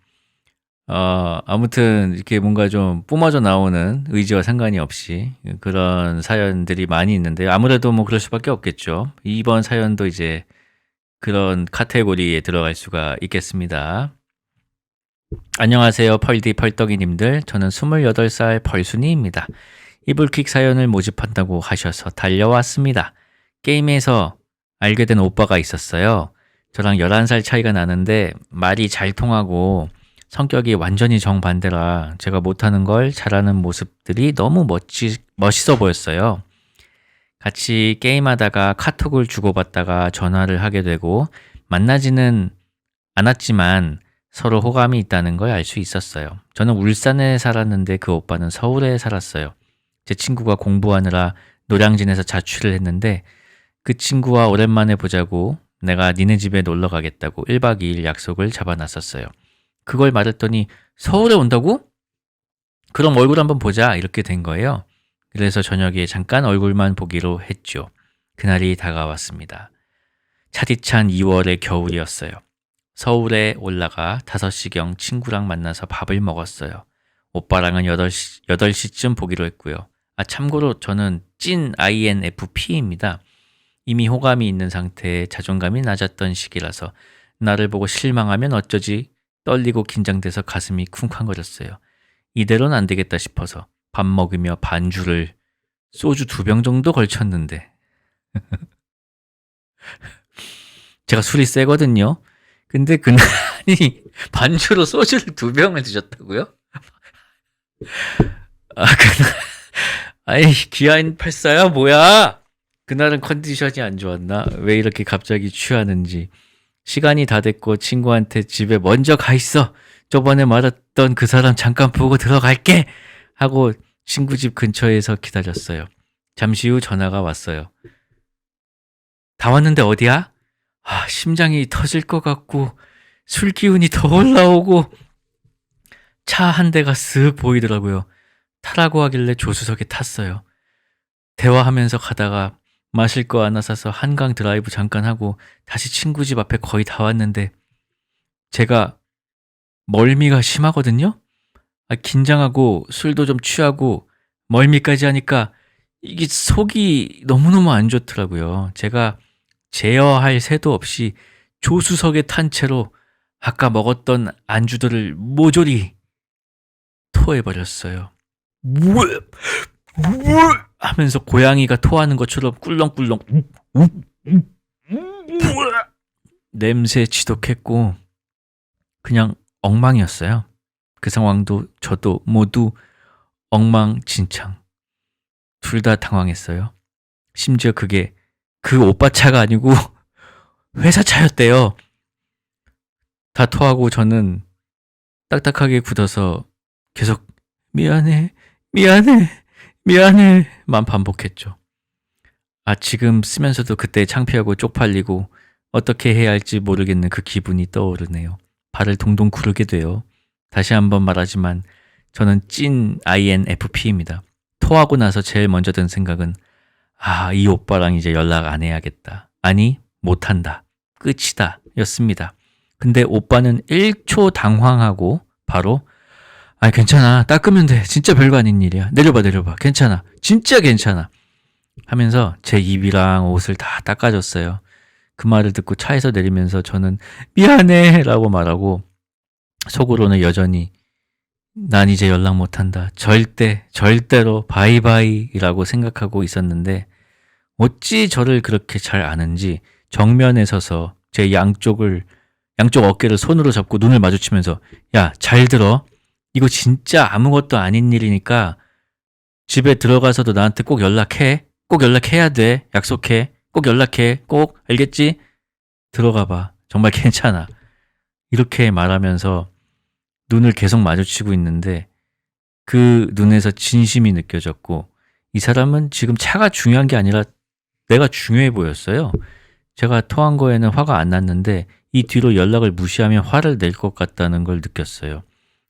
아무튼 이렇게 뭔가 좀 뿜어져 나오는 의지와 상관이 없이 그런 사연들이 많이 있는데요. 아무래도 뭐 그럴 수밖에 없겠죠. 이번 사연도 이제 그런 카테고리에 들어갈 수가 있겠습니다. 안녕하세요, 펄디 펄떡이님들. 저는 28살 벌순이입니다. 이불킥 사연을 모집한다고 하셔서 달려왔습니다. 게임에서 알게 된 오빠가 있었어요. 저랑 11살 차이가 나는데 말이 잘 통하고 성격이 완전히 정반대라 제가 못하는 걸 잘하는 모습들이 너무 멋있어 보였어요. 같이 게임하다가 카톡을 주고받다가 전화를 하게 되고 만나지는 않았지만 서로 호감이 있다는 걸 알 수 있었어요. 저는 울산에 살았는데 그 오빠는 서울에 살았어요. 제 친구가 공부하느라 노량진에서 자취를 했는데 그 친구와 오랜만에 보자고 내가 니네 집에 놀러 가겠다고 1박 2일 약속을 잡아놨었어요. 그걸 말했더니 서울에 온다고? 그럼 얼굴 한번 보자 이렇게 된 거예요. 그래서 저녁에 잠깐 얼굴만 보기로 했죠. 그날이 다가왔습니다. 차디찬 2월의 겨울이었어요. 서울에 올라가 5시경 친구랑 만나서 밥을 먹었어요. 오빠랑은 8시쯤 보기로 했고요. 참고로 저는 찐 INFP입니다. 이미 호감이 있는 상태에 자존감이 낮았던 시기라서 나를 보고 실망하면 어쩌지 떨리고 긴장돼서 가슴이 쿵쾅거렸어요. 이대로는 안 되겠다 싶어서 밥 먹으며 반주를 소주 2병 정도 걸쳤는데 제가 술이 세거든요. 근데 그날이 반주로 소주를 2병을 드셨다고요? 그날 아이 기아인 84야 뭐야? 그날은 컨디션이 안 좋았나? 왜 이렇게 갑자기 취하는지. 시간이 다 됐고 친구한테 집에 먼저 가 있어. 저번에 말했던 그 사람 잠깐 보고 들어갈게. 하고 친구 집 근처에서 기다렸어요. 잠시 후 전화가 왔어요. 다 왔는데 어디야? 심장이 터질 것 같고 술 기운이 더 올라오고 차 한 대가 쓱 보이더라고요. 타라고 하길래 조수석에 탔어요. 대화하면서 가다가 마실 거 하나 사서 한강 드라이브 잠깐 하고 다시 친구 집 앞에 거의 다 왔는데 제가 멀미가 심하거든요? 긴장하고 술도 좀 취하고 멀미까지 하니까 이게 속이 너무너무 안 좋더라고요. 제가 제어할 새도 없이 조수석에 탄 채로 아까 먹었던 안주들을 모조리 토해버렸어요. 하면서 고양이가 토하는 것처럼 꿀렁꿀렁 냄새 지독했고 그냥 엉망이었어요. 그 상황도 저도 모두 엉망진창. 둘 다 당황했어요. 심지어 그게 그 오빠 차가 아니고 회사 차였대요. 다 토하고 저는 딱딱하게 굳어서 계속 미안해, 미안해, 미안해만 반복했죠. 지금 쓰면서도 그때 창피하고 쪽팔리고 어떻게 해야 할지 모르겠는 그 기분이 떠오르네요. 발을 동동 구르게 돼요. 다시 한번 말하지만 저는 찐 INFP입니다. 토하고 나서 제일 먼저 든 생각은 이 오빠랑 이제 연락 안 해야겠다. 아니, 못한다. 끝이다. 였습니다. 근데 오빠는 1초 당황하고 바로 괜찮아. 닦으면 돼. 진짜 별거 아닌 일이야. 내려봐. 괜찮아. 진짜 괜찮아. 하면서 제 입이랑 옷을 다 닦아줬어요. 그 말을 듣고 차에서 내리면서 저는 미안해 라고 말하고 속으로는 여전히 난 이제 연락 못한다. 절대로 바이바이 라고 생각하고 있었는데 어찌 저를 그렇게 잘 아는지 정면에 서서 제 양쪽 어깨를 손으로 잡고 눈을 마주치면서 야, 잘 들어. 이거 진짜 아무것도 아닌 일이니까 집에 들어가서도 나한테 꼭 연락해. 꼭 연락해야 돼. 약속해. 꼭 연락해. 꼭 알겠지? 들어가 봐. 정말 괜찮아. 이렇게 말하면서 눈을 계속 마주치고 있는데 그 눈에서 진심이 느껴졌고 이 사람은 지금 차가 중요한 게 아니라 내가 중요해 보였어요. 제가 토한 거에는 화가 안 났는데 이 뒤로 연락을 무시하면 화를 낼 것 같다는 걸 느꼈어요.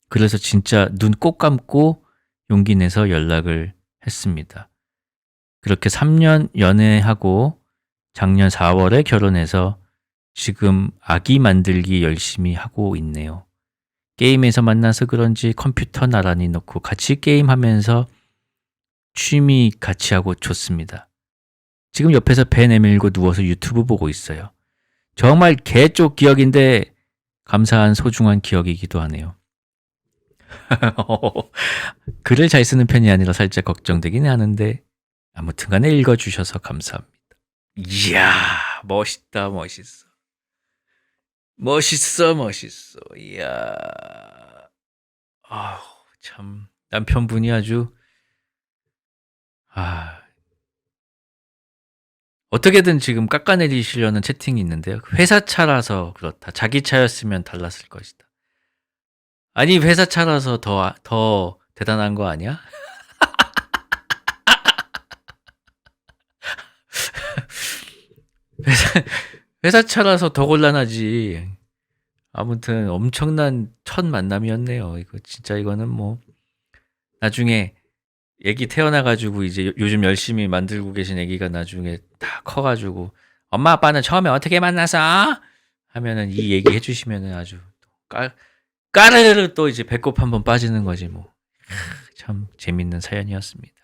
그래서 진짜 눈 꼭 감고 용기 내서 연락을 했습니다. 그렇게 3년 연애하고 작년 4월에 결혼해서 지금 아기 만들기 열심히 하고 있네요. 게임에서 만나서 그런지 컴퓨터 나란히 놓고 같이 게임하면서 취미 같이 하고 좋습니다. 지금 옆에서 배 내밀고 누워서 유튜브 보고 있어요. 정말 개쪽 기억인데 감사한 소중한 기억이기도 하네요. 글을 잘 쓰는 편이 아니라 살짝 걱정되긴 하는데 아무튼 간에 읽어주셔서 감사합니다. 이야, 멋있다, 멋있어. 멋있어. 이야. 참 남편분이 아주 어떻게든 지금 깎아내리시려는 채팅이 있는데요. 회사 차라서 그렇다. 자기 차였으면 달랐을 것이다. 아니, 회사 차라서 더 대단한 거 아니야? 회사 차라서 더 곤란하지. 아무튼 엄청난 첫 만남이었네요. 이거 진짜 이거는 뭐 나중에 애기 태어나가지고 이제 요즘 열심히 만들고 계신 애기가 나중에 다 커가지고 엄마 아빠는 처음에 어떻게 만나서? 하면은 이 얘기 해주시면은 아주 까르르 또 이제 배꼽 한번 빠지는 거지 뭐. 참 재밌는 사연이었습니다.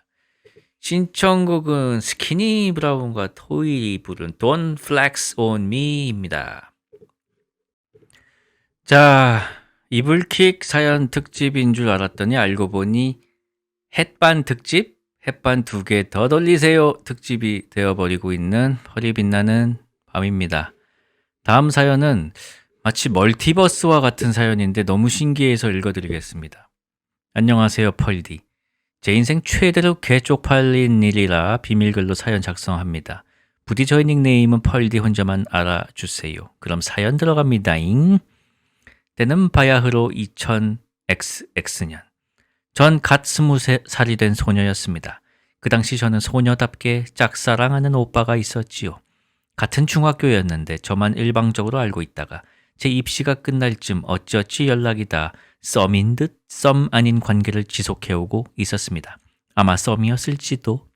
신청곡은 스키니 브라운과 토이 부른 Don't Flex on Me입니다. 자, 이불킥 사연 특집인 줄 알았더니 알고 보니 햇반 특집, 햇반 2개 더 돌리세요 특집이 되어버리고 있는 펄이 빛나는 밤입니다. 다음 사연은 마치 멀티버스와 같은 사연인데 너무 신기해서 읽어드리겠습니다. 안녕하세요, 펄디. 제 인생 최대로 개 쪽팔린 일이라 비밀글로 사연 작성합니다. 부디 저의 닉네임은 펄디 혼자만 알아주세요. 그럼 사연 들어갑니다잉. 때는 바야흐로 2000XX년. 전 갓 20살이 된 소녀였습니다. 그 당시 저는 소녀답게 짝사랑하는 오빠가 있었지요. 같은 중학교였는데 저만 일방적으로 알고 있다가 제 입시가 끝날 쯤 어찌어찌 연락이 다 썸인 듯 썸 아닌 관계를 지속해오고 있었습니다. 아마 썸이었을지도.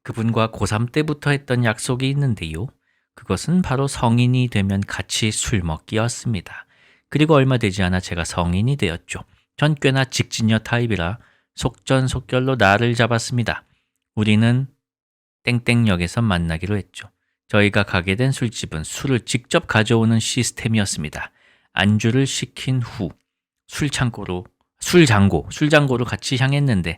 그분과 고3 때부터 했던 약속이 있는데요. 그것은 바로 성인이 되면 같이 술 먹기였습니다. 그리고 얼마 되지 않아 제가 성인이 되었죠. 전 꽤나 직진녀 타입이라 속전속결로 날을 잡았습니다. 우리는 땡땡역에서 만나기로 했죠. 저희가 가게 된 술집은 술을 직접 가져오는 시스템이었습니다. 안주를 시킨 후 술장고로 같이 향했는데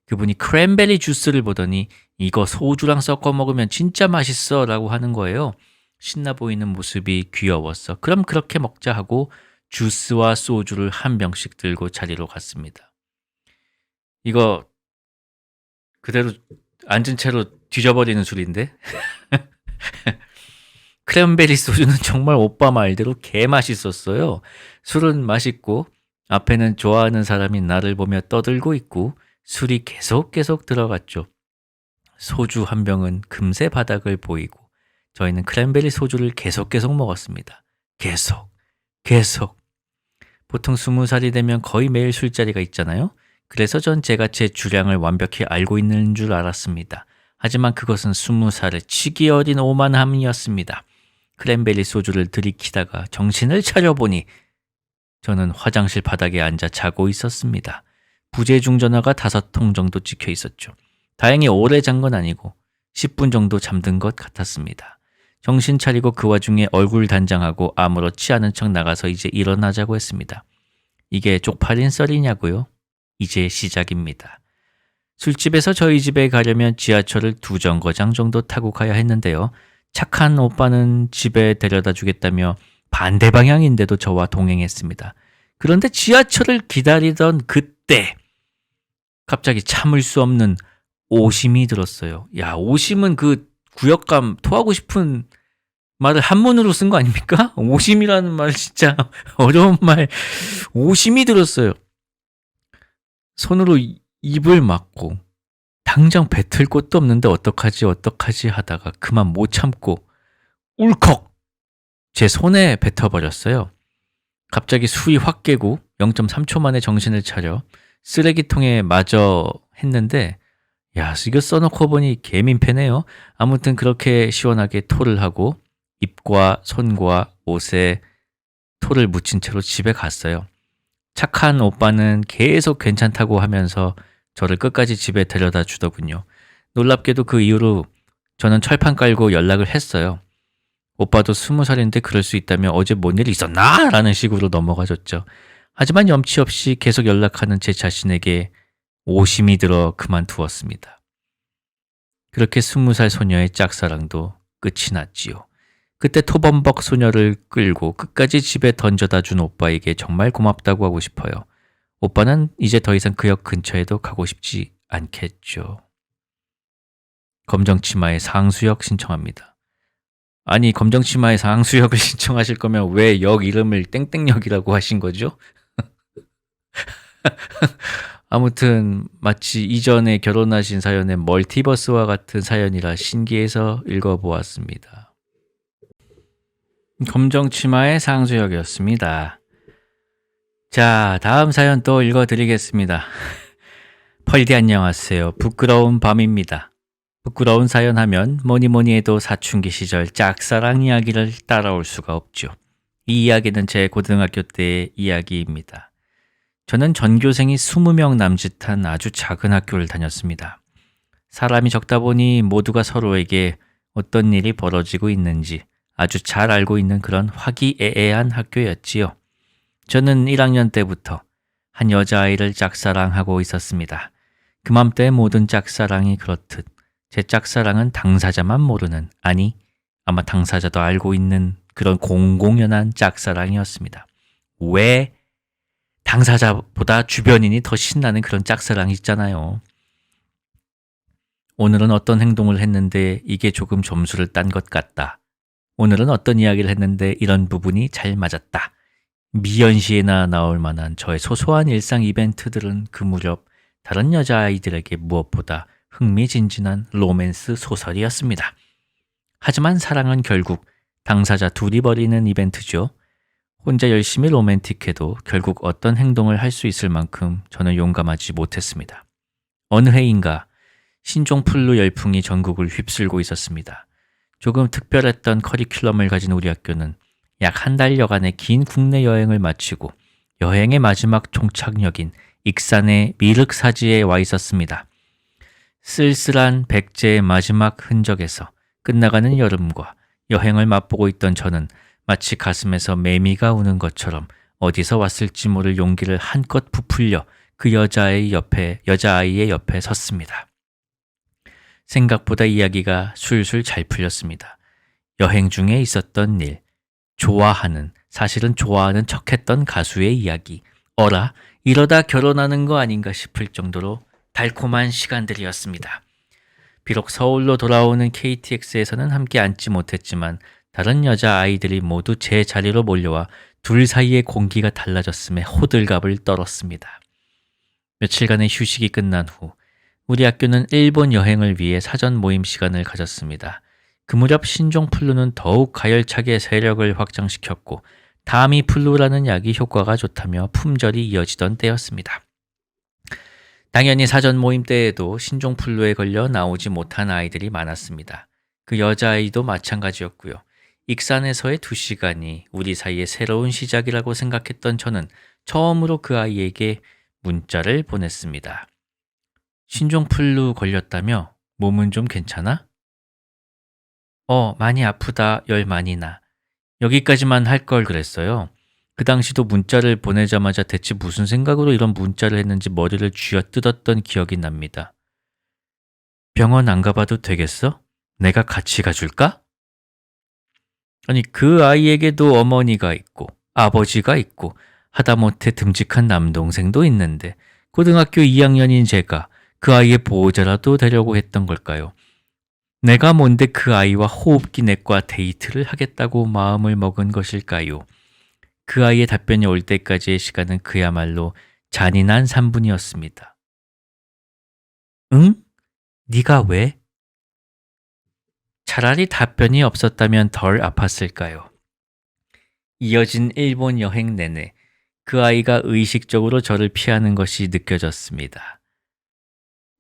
그분이 크랜베리 주스를 보더니 이거 소주랑 섞어 먹으면 진짜 맛있어 라고 하는 거예요. 신나 보이는 모습이 귀여웠어. 그럼 그렇게 먹자 하고 주스와 소주를 한 병씩 들고 자리로 갔습니다. 이거 그대로 앉은 채로 뒤져버리는 술인데? 크랜베리 소주는 정말 오빠 말대로 개 맛있었어요. 술은 맛있고 앞에는 좋아하는 사람이 나를 보며 떠들고 있고 술이 계속 들어갔죠. 소주 한 병은 금세 바닥을 보이고 저희는 크랜베리 소주를 계속 먹었습니다. 계속. 보통 20살이 되면 거의 매일 술자리가 있잖아요. 그래서 전 제가 제 주량을 완벽히 알고 있는 줄 알았습니다. 하지만 그것은 20살의 치기 어린 오만함이었습니다. 크랜베리 소주를 들이키다가 정신을 차려보니 저는 화장실 바닥에 앉아 자고 있었습니다. 부재중 전화가 5통 정도 찍혀 있었죠. 다행히 오래 잔 건 아니고 10분 정도 잠든 것 같았습니다. 정신 차리고 그 와중에 얼굴 단장하고 아무렇지 않은 척 나가서 이제 일어나자고 했습니다. 이게 쪽팔린 썰이냐고요? 이제 시작입니다. 술집에서 저희 집에 가려면 지하철을 2정거장 정도 타고 가야 했는데요. 착한 오빠는 집에 데려다 주겠다며 반대 방향인데도 저와 동행했습니다. 그런데 지하철을 기다리던 그때 갑자기 참을 수 없는 오심이 들었어요. 야, 오심은 그 구역감 토하고 싶은 말을 한문으로 쓴 거 아닙니까? 오심이라는 말 진짜 어려운 말. 오심이 들었어요. 손으로 입을 막고 당장 뱉을 곳도 없는데 어떡하지 하다가 그만 못 참고 울컥 제 손에 뱉어버렸어요. 갑자기 수위 확 깨고 0.3초 만에 정신을 차려 쓰레기통에 마저 했는데 야, 이거 써놓고 보니 개민폐네요. 아무튼 그렇게 시원하게 토를 하고 입과 손과 옷에 토를 묻힌 채로 집에 갔어요. 착한 오빠는 계속 괜찮다고 하면서 저를 끝까지 집에 데려다 주더군요. 놀랍게도 그 이후로 저는 철판 깔고 연락을 했어요. 오빠도 20살인데 그럴 수 있다며 어제 뭔 일 있었나? 라는 식으로 넘어가줬죠. 하지만 염치 없이 계속 연락하는 제 자신에게 오심이 들어 그만두었습니다. 그렇게 20살 소녀의 짝사랑도 끝이 났지요. 그때 토범벅 소녀를 끌고 끝까지 집에 던져다 준 오빠에게 정말 고맙다고 하고 싶어요. 오빠는 이제 더 이상 그 역 근처에도 가고 싶지 않겠죠. 검정치마의 상수역 신청합니다. 아니, 검정치마의 상수역을 신청하실 거면 왜 역 이름을 땡땡역이라고 하신 거죠? 아무튼 마치 이전에 결혼하신 사연의 멀티버스와 같은 사연이라 신기해서 읽어보았습니다. 검정치마의 상수역이었습니다. 자, 다음 사연 또 읽어드리겠습니다. 펄디 안녕하세요. 부끄러운 밤입니다. 부끄러운 사연 하면 뭐니 해도 사춘기 시절 짝사랑 이야기를 따라올 수가 없죠. 이 이야기는 제 고등학교 때의 이야기입니다. 저는 전교생이 20명 남짓한 아주 작은 학교를 다녔습니다. 사람이 적다 보니 모두가 서로에게 어떤 일이 벌어지고 있는지 아주 잘 알고 있는 그런 화기애애한 학교였지요. 저는 1학년 때부터 한 여자아이를 짝사랑하고 있었습니다. 그맘때 모든 짝사랑이 그렇듯 제 짝사랑은 당사자만 모르는, 아니 아마 당사자도 알고 있는 그런 공공연한 짝사랑이었습니다. 왜 당사자보다 주변인이 더 신나는 그런 짝사랑이 있잖아요. 오늘은 어떤 행동을 했는데 이게 조금 점수를 딴 것 같다. 오늘은 어떤 이야기를 했는데 이런 부분이 잘 맞았다. 미연시에나 나올 만한 저의 소소한 일상 이벤트들은 그 무렵 다른 여자아이들에게 무엇보다 흥미진진한 로맨스 소설이었습니다. 하지만 사랑은 결국 당사자 둘이 벌이는 이벤트죠. 혼자 열심히 로맨틱해도 결국 어떤 행동을 할 수 있을 만큼 저는 용감하지 못했습니다. 어느 해인가 신종플루 열풍이 전국을 휩쓸고 있었습니다. 조금 특별했던 커리큘럼을 가진 우리 학교는 약 한 달여간의 긴 국내 여행을 마치고 여행의 마지막 종착역인 익산의 미륵사지에 와 있었습니다. 쓸쓸한 백제의 마지막 흔적에서 끝나가는 여름과 여행을 맛보고 있던 저는 마치 가슴에서 매미가 우는 것처럼 어디서 왔을지 모를 용기를 한껏 부풀려 그 여자아이의 옆에 섰습니다. 생각보다 이야기가 술술 잘 풀렸습니다. 여행 중에 있었던 일, 사실은 좋아하는 척했던 가수의 이야기, 어라, 이러다 결혼하는 거 아닌가 싶을 정도로 달콤한 시간들이었습니다. 비록 서울로 돌아오는 KTX에서는 함께 앉지 못했지만 다른 여자아이들이 모두 제 자리로 몰려와 둘 사이의 공기가 달라졌음에 호들갑을 떨었습니다. 며칠간의 휴식이 끝난 후 우리 학교는 일본 여행을 위해 사전 모임 시간을 가졌습니다. 그 무렵 신종플루는 더욱 가열차게 세력을 확장시켰고 타미플루라는 약이 효과가 좋다며 품절이 이어지던 때였습니다. 당연히 사전 모임 때에도 신종플루에 걸려 나오지 못한 아이들이 많았습니다. 그 여자아이도 마찬가지였고요. 익산에서의 2시간이 우리 사이의 새로운 시작이라고 생각했던 저는 처음으로 그 아이에게 문자를 보냈습니다. 신종플루 걸렸다며? 몸은 좀 괜찮아? 많이 아프다, 열 많이 나. 여기까지만 할 걸 그랬어요. 그 당시도 문자를 보내자마자 대체 무슨 생각으로 이런 문자를 했는지 머리를 쥐어뜯었던 기억이 납니다. 병원 안 가봐도 되겠어? 내가 같이 가줄까? 아니, 그 아이에게도 어머니가 있고 아버지가 있고 하다못해 듬직한 남동생도 있는데 고등학교 2학년인 제가 그 아이의 보호자라도 되려고 했던 걸까요? 내가 뭔데 그 아이와 호흡기 내과 데이트를 하겠다고 마음을 먹은 것일까요? 그 아이의 답변이 올 때까지의 시간은 그야말로 잔인한 3분이었습니다. 응? 네가 왜? 차라리 답변이 없었다면 덜 아팠을까요? 이어진 일본 여행 내내 그 아이가 의식적으로 저를 피하는 것이 느껴졌습니다.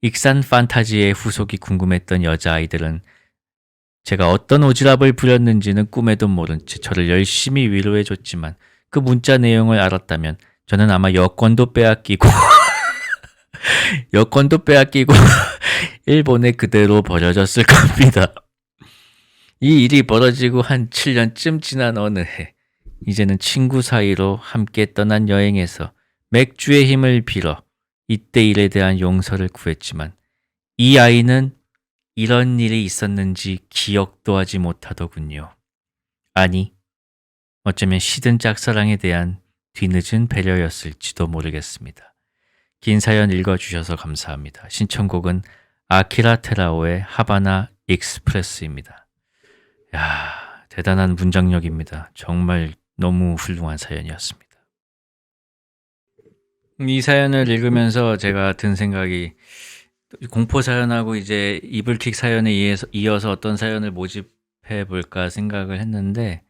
익산 판타지의 후속이 궁금했던 여자아이들은 제가 어떤 오지랖을 부렸는지는 꿈에도 모른 채 저를 열심히 위로해줬지만 그 문자 내용을 알았다면 저는 아마 여권도 빼앗기고 일본에 그대로 버려졌을 겁니다. 이 일이 벌어지고 한 7년쯤 지난 어느 해, 이제는 친구 사이로 함께 떠난 여행에서 맥주의 힘을 빌어 이때 일에 대한 용서를 구했지만 이 아이는 이런 일이 있었는지 기억도 하지 못하더군요. 아니, 어쩌면 시든 짝사랑에 대한 뒤늦은 배려였을지도 모르겠습니다. 긴 사연 읽어주셔서 감사합니다. 신청곡은 아키라 테라오의 하바나 익스프레스입니다. 야, 대단한 문장력입니다. 정말 너무 훌륭한 사연이었습니다. 이 사연을 읽으면서 제가 든 생각이 공포 사연하고 이제 이불킥 사연에 이어서 어떤 사연을 모집해 볼까 생각을 했는데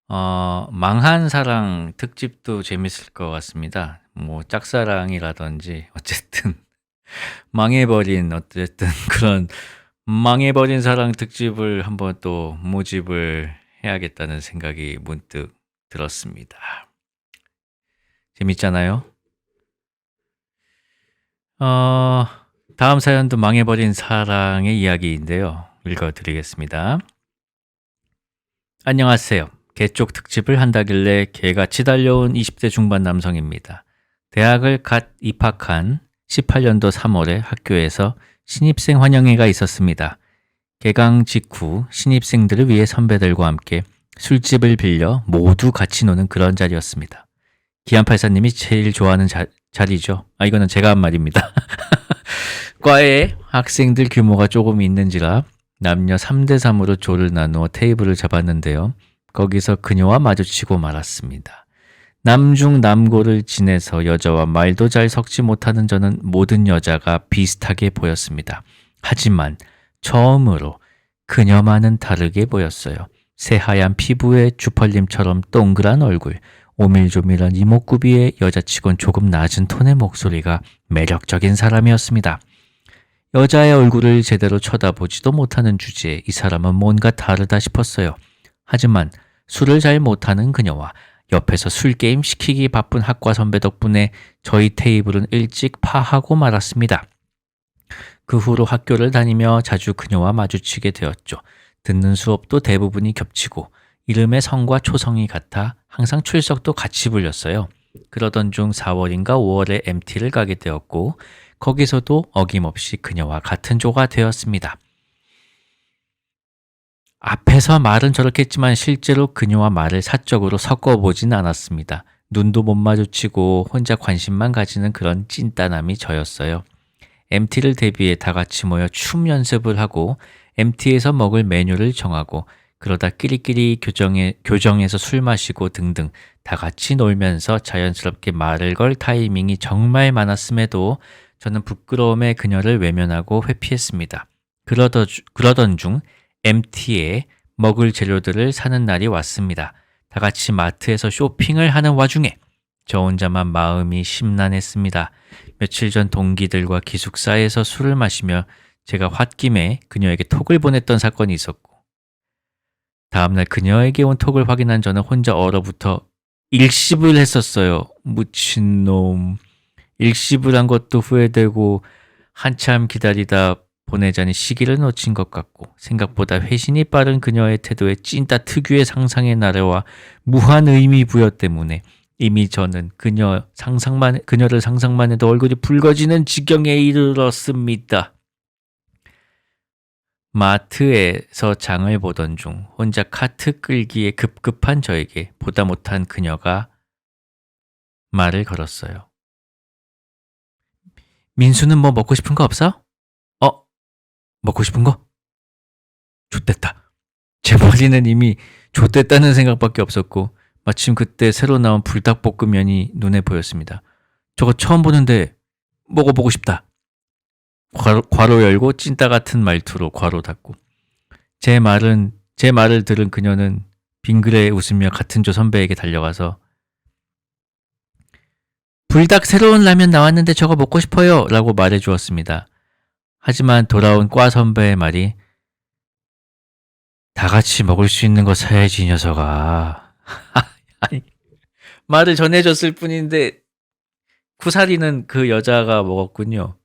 망한 사랑 특집도 재밌을 것 같습니다. 뭐 짝사랑이라든지 어쨌든 그런 망해버린 사랑 특집을 한번 또 모집을 해야겠다는 생각이 문득 들었습니다. 재밌잖아요? 다음 사연도 망해버린 사랑의 이야기인데요. 읽어드리겠습니다. 안녕하세요. 개 쪽 특집을 한다길래 개같이 달려온 20대 중반 남성입니다. 대학을 갓 입학한 18년도 3월에 학교에서 신입생 환영회가 있었습니다. 개강 직후 신입생들을 위해 선배들과 함께 술집을 빌려 모두 같이 노는 그런 자리였습니다. 기안팔사님이 제일 좋아하는 자리죠. 이거는 제가 한 말입니다. 과에 학생들 규모가 조금 있는지라 남녀 3대3으로 조를 나누어 테이블을 잡았는데요. 거기서 그녀와 마주치고 말았습니다. 남중 남고를 지내서 여자와 말도 잘 섞지 못하는 저는 모든 여자가 비슷하게 보였습니다. 하지만 처음으로 그녀만은 다르게 보였어요. 새하얀 피부에 주펄림처럼 동그란 얼굴, 오밀조밀한 이목구비에 여자치곤 조금 낮은 톤의 목소리가 매력적인 사람이었습니다. 여자의 얼굴을 제대로 쳐다보지도 못하는 주제에 이 사람은 뭔가 다르다 싶었어요. 하지만 술을 잘 못하는 그녀와 옆에서 술게임 시키기 바쁜 학과 선배 덕분에 저희 테이블은 일찍 파하고 말았습니다. 그 후로 학교를 다니며 자주 그녀와 마주치게 되었죠. 듣는 수업도 대부분이 겹치고 이름의 성과 초성이 같아 항상 출석도 같이 불렸어요. 그러던 중 4월인가 5월에 MT를 가게 되었고 거기서도 어김없이 그녀와 같은 조가 되었습니다. 앞에서 말은 저렇게 했지만 실제로 그녀와 말을 사적으로 섞어보진 않았습니다. 눈도 못 마주치고 혼자 관심만 가지는 그런 찐따남이 저였어요. MT를 대비해 다 같이 모여 춤 연습을 하고 MT에서 먹을 메뉴를 정하고 그러다 끼리끼리 교정해서 술 마시고 등등 다 같이 놀면서 자연스럽게 말을 걸 타이밍이 정말 많았음에도 저는 부끄러움에 그녀를 외면하고 회피했습니다. 그러던 중 MT에 먹을 재료들을 사는 날이 왔습니다. 다 같이 마트에서 쇼핑을 하는 와중에 저 혼자만 마음이 심란했습니다. 며칠 전 동기들과 기숙사에서 술을 마시며 제가 홧김에 그녀에게 톡을 보냈던 사건이 있었고 다음날 그녀에게 온 톡을 확인한 저는 혼자 얼어붙어 일십을 했었어요. 미친놈. 일십을 한 것도 후회되고 한참 기다리다 보내자니 시기를 놓친 것 같고 생각보다 회신이 빠른 그녀의 태도에 찐따 특유의 상상의 나래와 무한 의미 부여 때문에 이미 저는 그녀를 상상만 해도 얼굴이 붉어지는 지경에 이르렀습니다. 마트에서 장을 보던 중 혼자 카트 끌기에 급급한 저에게 보다 못한 그녀가 말을 걸었어요. 민수는 뭐 먹고 싶은 거 없어? 먹고 싶은 거? 좆됐다. 제 머리는 이미 좆됐다는 생각밖에 없었고 마침 그때 새로 나온 불닭볶음면이 눈에 보였습니다. 저거 처음 보는데 먹어보고 싶다. 괄호 열고 찐따 같은 말투로 괄호 닫고 제 말을 들은 그녀는 빙그레 웃으며 같은 조 선배에게 달려가서 불닭 새로운 라면 나왔는데 저거 먹고 싶어요 라고 말해주었습니다. 하지만 돌아온 과 선배의 말이 다 같이 먹을 수 있는 거 사야지 이 녀석아. 아니, 말을 전해줬을 뿐인데 쿠사리는 그 여자가 먹었군요.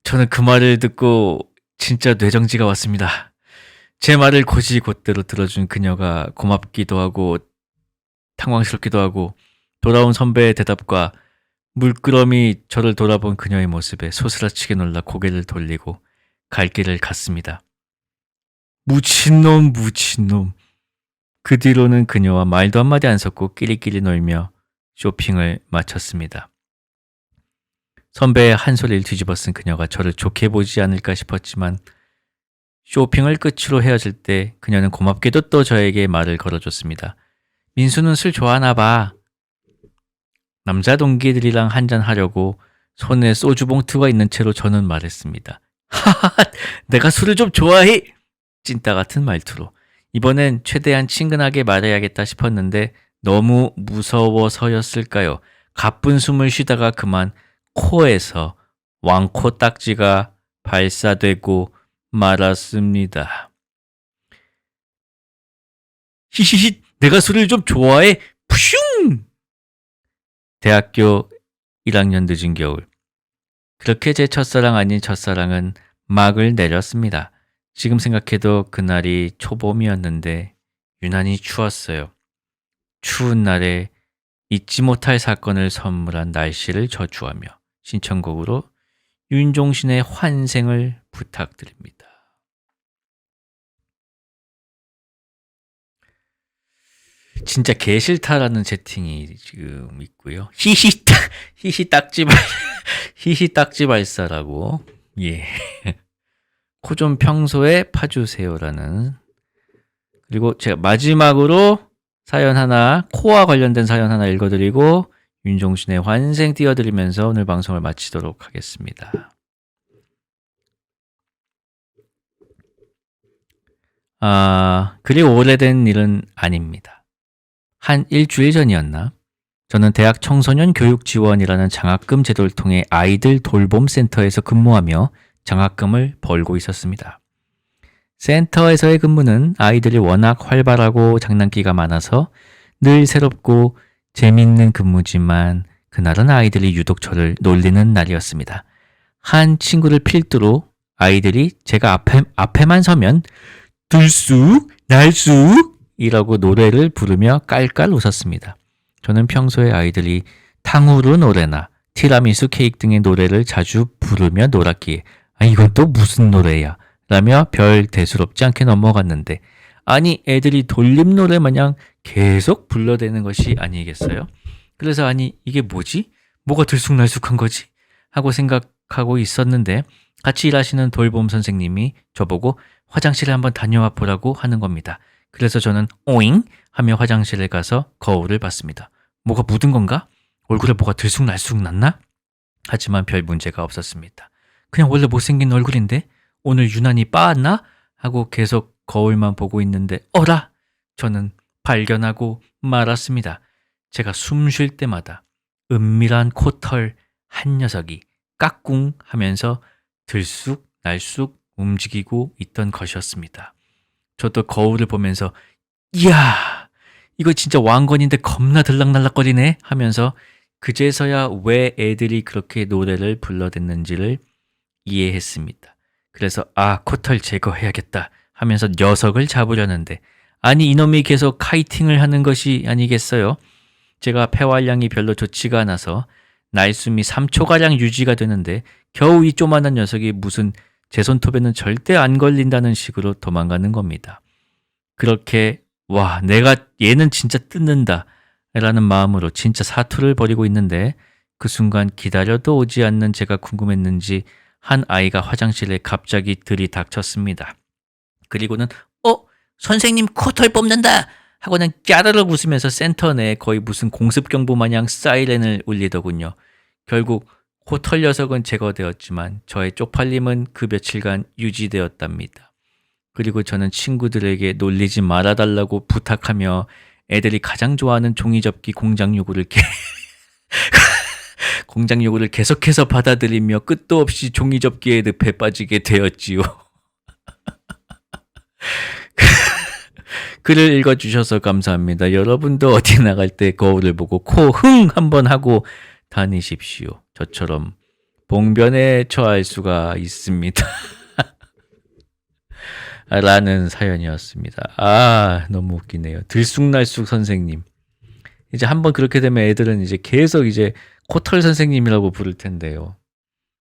저는 그 말을 듣고 진짜 뇌정지가 왔습니다. 제 말을 곧이곧대로 들어준 그녀가 고맙기도 하고 당황스럽기도 하고 돌아온 선배의 대답과 물끄러미 저를 돌아본 그녀의 모습에 소스라치게 놀라 고개를 돌리고 갈 길을 갔습니다. 무친놈. 그 뒤로는 그녀와 말도 한마디 안 섞고 끼리끼리 놀며 쇼핑을 마쳤습니다. 선배의 한 소리를 뒤집어 쓴 그녀가 저를 좋게 보지 않을까 싶었지만 쇼핑을 끝으로 헤어질 때 그녀는 고맙게도 또 저에게 말을 걸어줬습니다. 민수는 술 좋아하나 봐. 남자 동기들이랑 한잔 하려고 손에 소주 봉투가 있는 채로 저는 말했습니다. 하하하, 내가 술을 좀 좋아해! 찐따 같은 말투로. 이번엔 최대한 친근하게 말해야겠다 싶었는데 너무 무서워서였을까요? 가쁜 숨을 쉬다가 그만 코에서 왕코 딱지가 발사되고 말았습니다. 히히히, 내가 술을 좀 좋아해? 푸슝! 대학교 1학년 늦은 겨울 그렇게 제 첫사랑 아닌 첫사랑은 막을 내렸습니다. 지금 생각해도 그날이 초봄이었는데 유난히 추웠어요. 추운 날에 잊지 못할 사건을 선물한 날씨를 저주하며 신청곡으로 윤종신의 환생을 부탁드립니다. 진짜 개 싫다라는 채팅이 지금 있고요. 히히 딱지발 히히 딱지발사라고. 예. 코 좀 평소에 파주세요라는. 그리고 제가 마지막으로 사연 하나, 코와 관련된 사연 하나 읽어드리고 윤종신의 환생 띄워드리면서 오늘 방송을 마치도록 하겠습니다. 그리 오래된 일은 아닙니다. 한 일주일 전이었나? 저는 대학 청소년 교육 지원이라는 장학금 제도를 통해 아이들 돌봄 센터에서 근무하며 장학금을 벌고 있었습니다. 센터에서의 근무는 아이들이 워낙 활발하고 장난기가 많아서 늘 새롭고 재밌는 근무지만 그날은 아이들이 유독 저를 놀리는 날이었습니다. 한 친구를 필두로 아이들이 제가 앞에만 서면 들쑥 날쑥 이라고 노래를 부르며 깔깔 웃었습니다. 저는 평소에 아이들이 탕후루 노래나 티라미수 케이크 등의 노래를 자주 부르며 놀았기에 이건 또 무슨 노래야? 라며 별 대수롭지 않게 넘어갔는데 아니 애들이 돌림 노래 마냥 계속 불러대는 것이 아니겠어요? 그래서 이게 뭐지? 뭐가 들쑥날쑥한 거지? 하고 생각하고 있었는데 같이 일하시는 돌봄 선생님이 저보고 화장실에 한번 다녀와 보라고 하는 겁니다. 그래서 저는 오잉 하며 화장실에 가서 거울을 봤습니다. 뭐가 묻은 건가? 얼굴에 뭐가 들쑥날쑥 났나? 하지만 별 문제가 없었습니다. 그냥 원래 못생긴 얼굴인데 오늘 유난히 빠았나? 하고 계속 거울만 보고 있는데 어라! 저는 발견하고 말았습니다. 제가 숨 쉴 때마다 은밀한 코털 한 녀석이 까꿍 하면서 들쑥 날쑥 움직이고 있던 것이었습니다. 저도 거울을 보면서 이야 이거 진짜 왕건인데 겁나 들락날락거리네 하면서 그제서야 왜 애들이 그렇게 노래를 불러댔는지를 이해했습니다. 그래서 코털 제거해야겠다 하면서 녀석을 잡으려는데 이놈이 계속 카이팅을 하는 것이 아니겠어요? 제가 폐활량이 별로 좋지가 않아서 날숨이 3초가량 유지가 되는데 겨우 이 조만한 녀석이 무슨 제 손톱에는 절대 안 걸린다는 식으로 도망가는 겁니다. 그렇게 내가 얘는 진짜 뜯는다 라는 마음으로 진짜 사투를 벌이고 있는데 그 순간 기다려도 오지 않는 제가 궁금했는지 한 아이가 화장실에 갑자기 들이닥쳤습니다. 그리고는 선생님 코털 뽑는다 하고는 까르륵 웃으면서 센터 내에 거의 무슨 공습경보 마냥 사이렌을 울리더군요. 결국 코털 녀석은 제거되었지만 저의 쪽팔림은 그 며칠간 유지되었답니다. 그리고 저는 친구들에게 놀리지 말아달라고 부탁하며 애들이 가장 좋아하는 종이접기 공장 요구를 계속해서 받아들이며 끝도 없이 종이접기의 늪에 빠지게 되었지요. 글을 읽어주셔서 감사합니다. 여러분도 어디 나갈 때 거울을 보고 코 흥 한번 하고 다니십시오. 저처럼 봉변에 처할 수가 있습니다. 라는 사연이었습니다. 너무 웃기네요. 들쑥날쑥 선생님. 이제 한번 그렇게 되면 애들은 이제 계속 이제 코털 선생님이라고 부를 텐데요.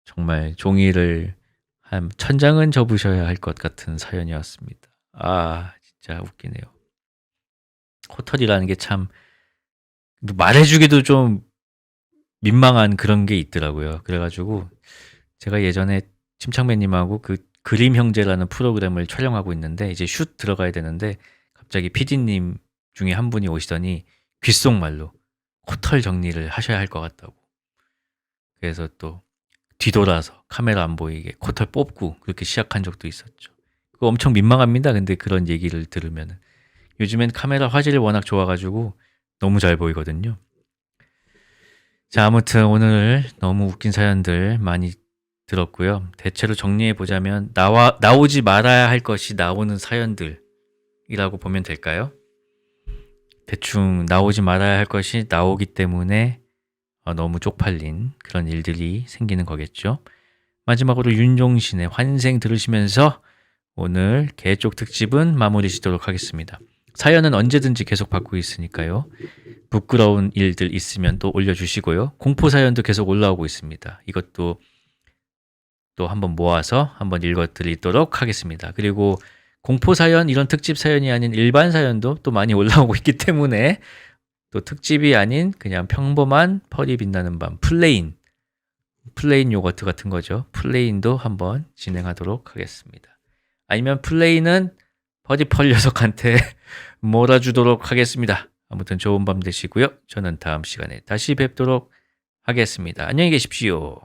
정말 종이를 한 1000장은 접으셔야 할 것 같은 사연이었습니다. 진짜 웃기네요. 코털이라는 게 참 말해주기도 좀 민망한 그런 게 있더라고요. 그래가지고 제가 예전에 침착맨님하고 그 그림 형제라는 프로그램을 촬영하고 있는데 이제 슛 들어가야 되는데 갑자기 PD님 중에 한 분이 오시더니 귓속말로 코털 정리를 하셔야 할 것 같다고. 그래서 또 뒤돌아서 카메라 안 보이게 코털 뽑고 그렇게 시작한 적도 있었죠. 그거 엄청 민망합니다. 근데 그런 얘기를 들으면 요즘엔 카메라 화질이 워낙 좋아가지고 너무 잘 보이거든요. 자, 아무튼 오늘 너무 웃긴 사연들 많이 들었고요. 대체로 정리해보자면 나오지 말아야 할 것이 나오는 사연들이라고 보면 될까요? 대충 나오지 말아야 할 것이 나오기 때문에 너무 쪽팔린 그런 일들이 생기는 거겠죠. 마지막으로 윤종신의 환생 들으시면서 오늘 개쪽 특집은 마무리 짓도록 하겠습니다. 사연은 언제든지 계속 받고 있으니까요. 부끄러운 일들 있으면 또 올려주시고요. 공포 사연도 계속 올라오고 있습니다. 이것도 또 한번 모아서 한번 읽어드리도록 하겠습니다. 그리고 공포 사연, 이런 특집 사연이 아닌 일반 사연도 또 많이 올라오고 있기 때문에 또 특집이 아닌 그냥 평범한 펄이 빛나는 밤, 플레인 요거트 같은 거죠. 플레인도 한번 진행하도록 하겠습니다. 아니면 플레인은 버디펄 녀석한테 몰아주도록 하겠습니다. 아무튼 좋은 밤 되시고요. 저는 다음 시간에 다시 뵙도록 하겠습니다. 안녕히 계십시오.